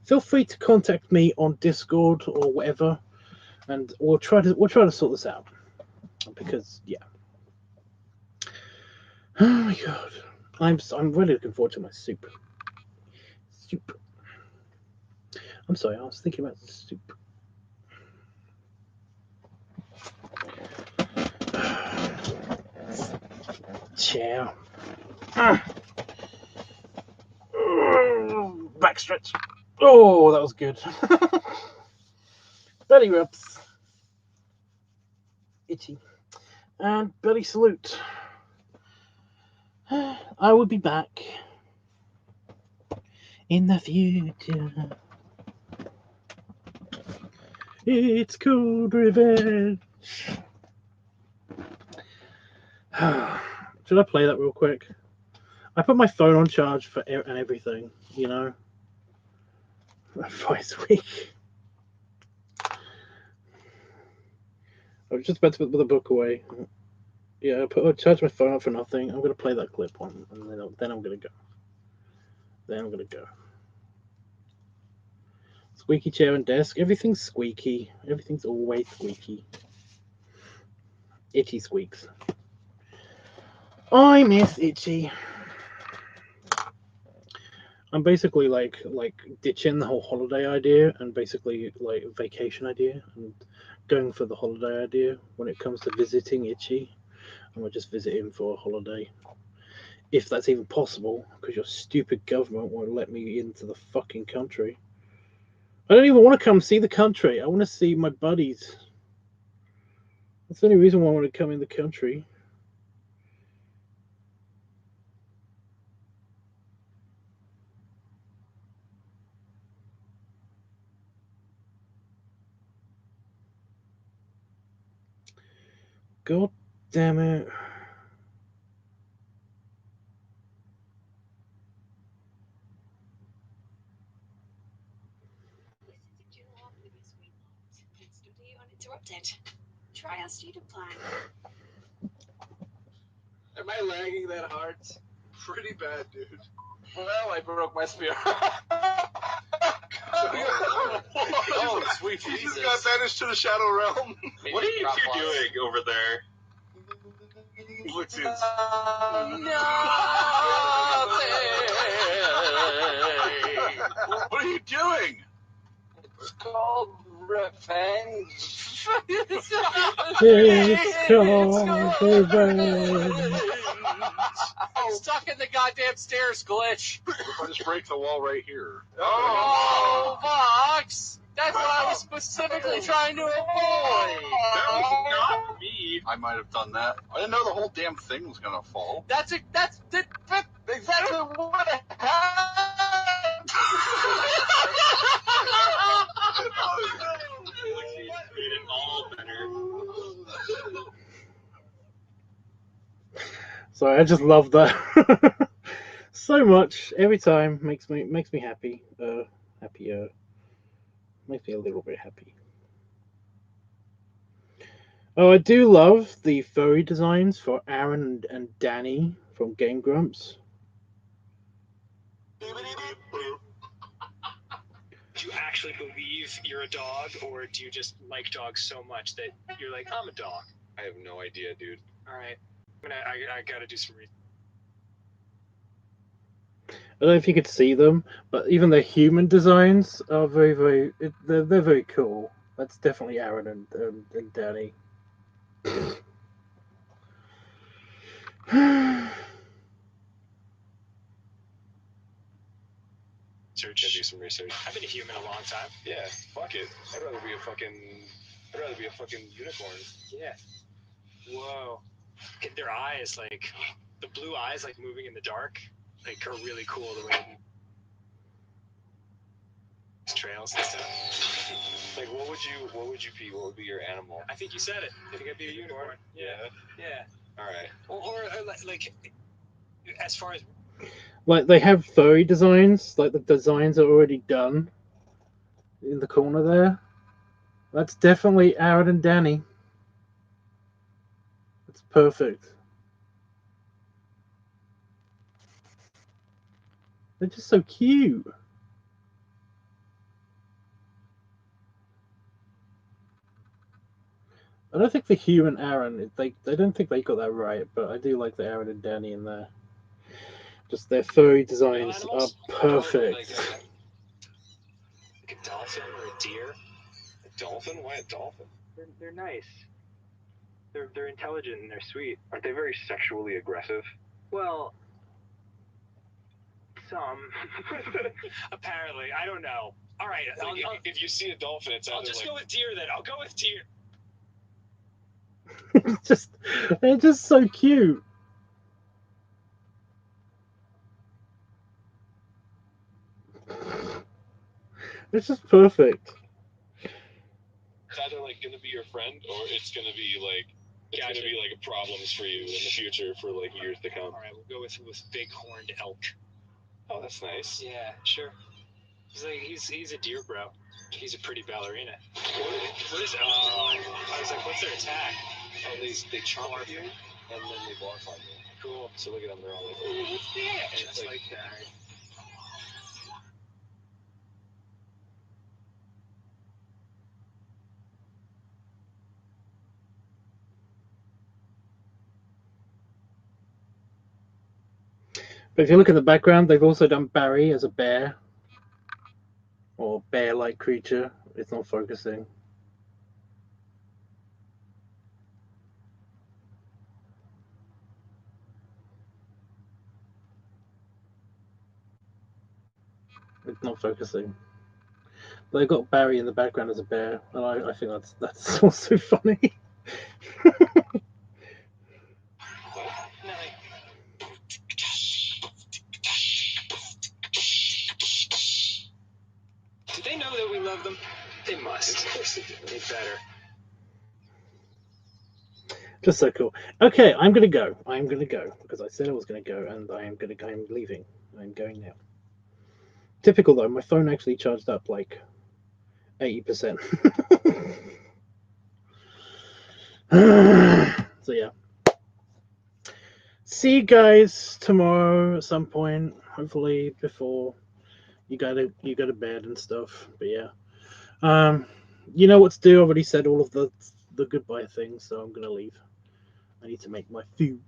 feel free to contact me on Discord or whatever, and we'll try to sort this out. Because yeah. Oh my god, I'm really looking forward to my soup. Soup. I'm sorry, I was thinking about soup. Ciao. Back stretch. Oh, that was good. Belly rubs. Itchy. And belly salute. I will be back in the future. It's called revenge. Should I play that real quick? I put my phone on charge for and everything, you know, twice a week. I was just about to put the book away. Yeah, I charge my phone up for nothing. I'm gonna play that clip on, and then I'm gonna go. Then I'm gonna go. Squeaky chair and desk. Everything's squeaky. Everything's always squeaky. Itchy squeaks. I miss Itchy. I'm basically like ditching the whole holiday idea and basically like vacation idea and going for the holiday idea when it comes to visiting Itchy. I'm gonna just visit him for a holiday, if that's even possible, because your stupid government won't let me into the fucking country. I don't even want to come see the country. I want to see my buddies. That's the only reason why I want to come in the country. God damn it. Be uninterrupted. Try our student plan. Am I lagging that hard? Pretty bad, dude. Well, I broke my spear. Oh, sweet he Jesus. just got banished to the Shadow Realm. What are you two doing over there? Footsies. What are you doing? It's called revenge. It's called revenge. I'm stuck in the goddamn stairs glitch. What if I just break the wall right here? Oh, Vox! That's what I was specifically trying to avoid. That was not me. I might have done that. I didn't know the whole damn thing was gonna fall. That's exactly what happened. Lexi made it all better. So I just love that so much. Every time makes me happy. Happier. Makes me a little bit happy. Oh, I do love the furry designs for Aaron and Danny from Game Grumps. Do you actually believe you're a dog, or do you just like dogs so much that you're like, I'm a dog? I have no idea, dude. All right, I gotta do some research. I don't know if you could see them, but even the human designs are very, they're very cool. That's definitely Aaron and Danny. Do some research. I've been a human a long time. Yeah, fuck it. I'd rather be a fucking unicorn. Yeah. Whoa. Their eyes, like the blue eyes, like moving in the dark, like are really cool. The way trails and stuff. Like, what would you be? What would be your animal? I think you said it. I think I'd be a unicorn. Yeah. Yeah. All right. Or like, as far as Like they have furry designs, like the designs are already done in the corner there. That's definitely Aaron and Danny. It's perfect. They're just so cute. I don't think the human Aaron, I don't think they got that right, but I do like the Aaron and Danny in there. Just their furry designs are perfect. Like a dolphin or a deer. A dolphin? Why a dolphin? They're nice. They're intelligent and they're sweet. Aren't they very sexually aggressive? Well, some. Apparently, I don't know. All right, if you see a dolphin, it's I'll just go with deer then. I'll go with deer. They're just so cute. It's just perfect. It's either like gonna be your friend, or it's gonna be like gonna be like problems for you in the future for like years to come. All right, we'll go with big horned elk. Oh, that's nice. Yeah, sure. He's a deer bro. He's a pretty ballerina. What is? I was like, what's their attack? Oh, they chomp you, and then they block on you. Cool. So look at them, they're all like, oh, what's that? Just like that. But if you look at the background, they've also done Barry as a bear. Or bear-like creature. It's not focusing. It's not focusing. They've got Barry in the background as a bear, and I think that's also funny. Do they know that we love them? They must. Of course they do. They better. Just so cool. Okay, I'm gonna go. I'm gonna go because I said I was gonna go, and I am gonna go. I'm leaving. I'm going now. Typical though. My phone actually charged up like 80%. So yeah. See you guys tomorrow at some point. Hopefully before you go to bed and stuff. But yeah. You know what to do. I already said all of the goodbye things, so I'm gonna leave. I need to make my food.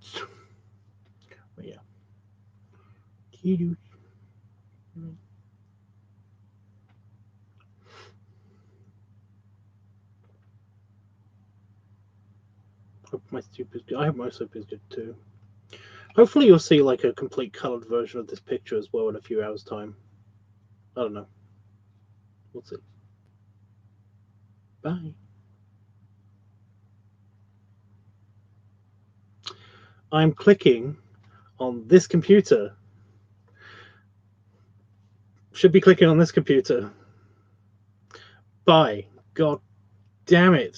But yeah. Hope my soup is good. I hope my soup is good too. Hopefully you'll see like a complete colored version of this picture as well in a few hours time. I don't know. We'll see. Bye. I'm clicking on this computer. Should be clicking on this computer. Bye. God damn it.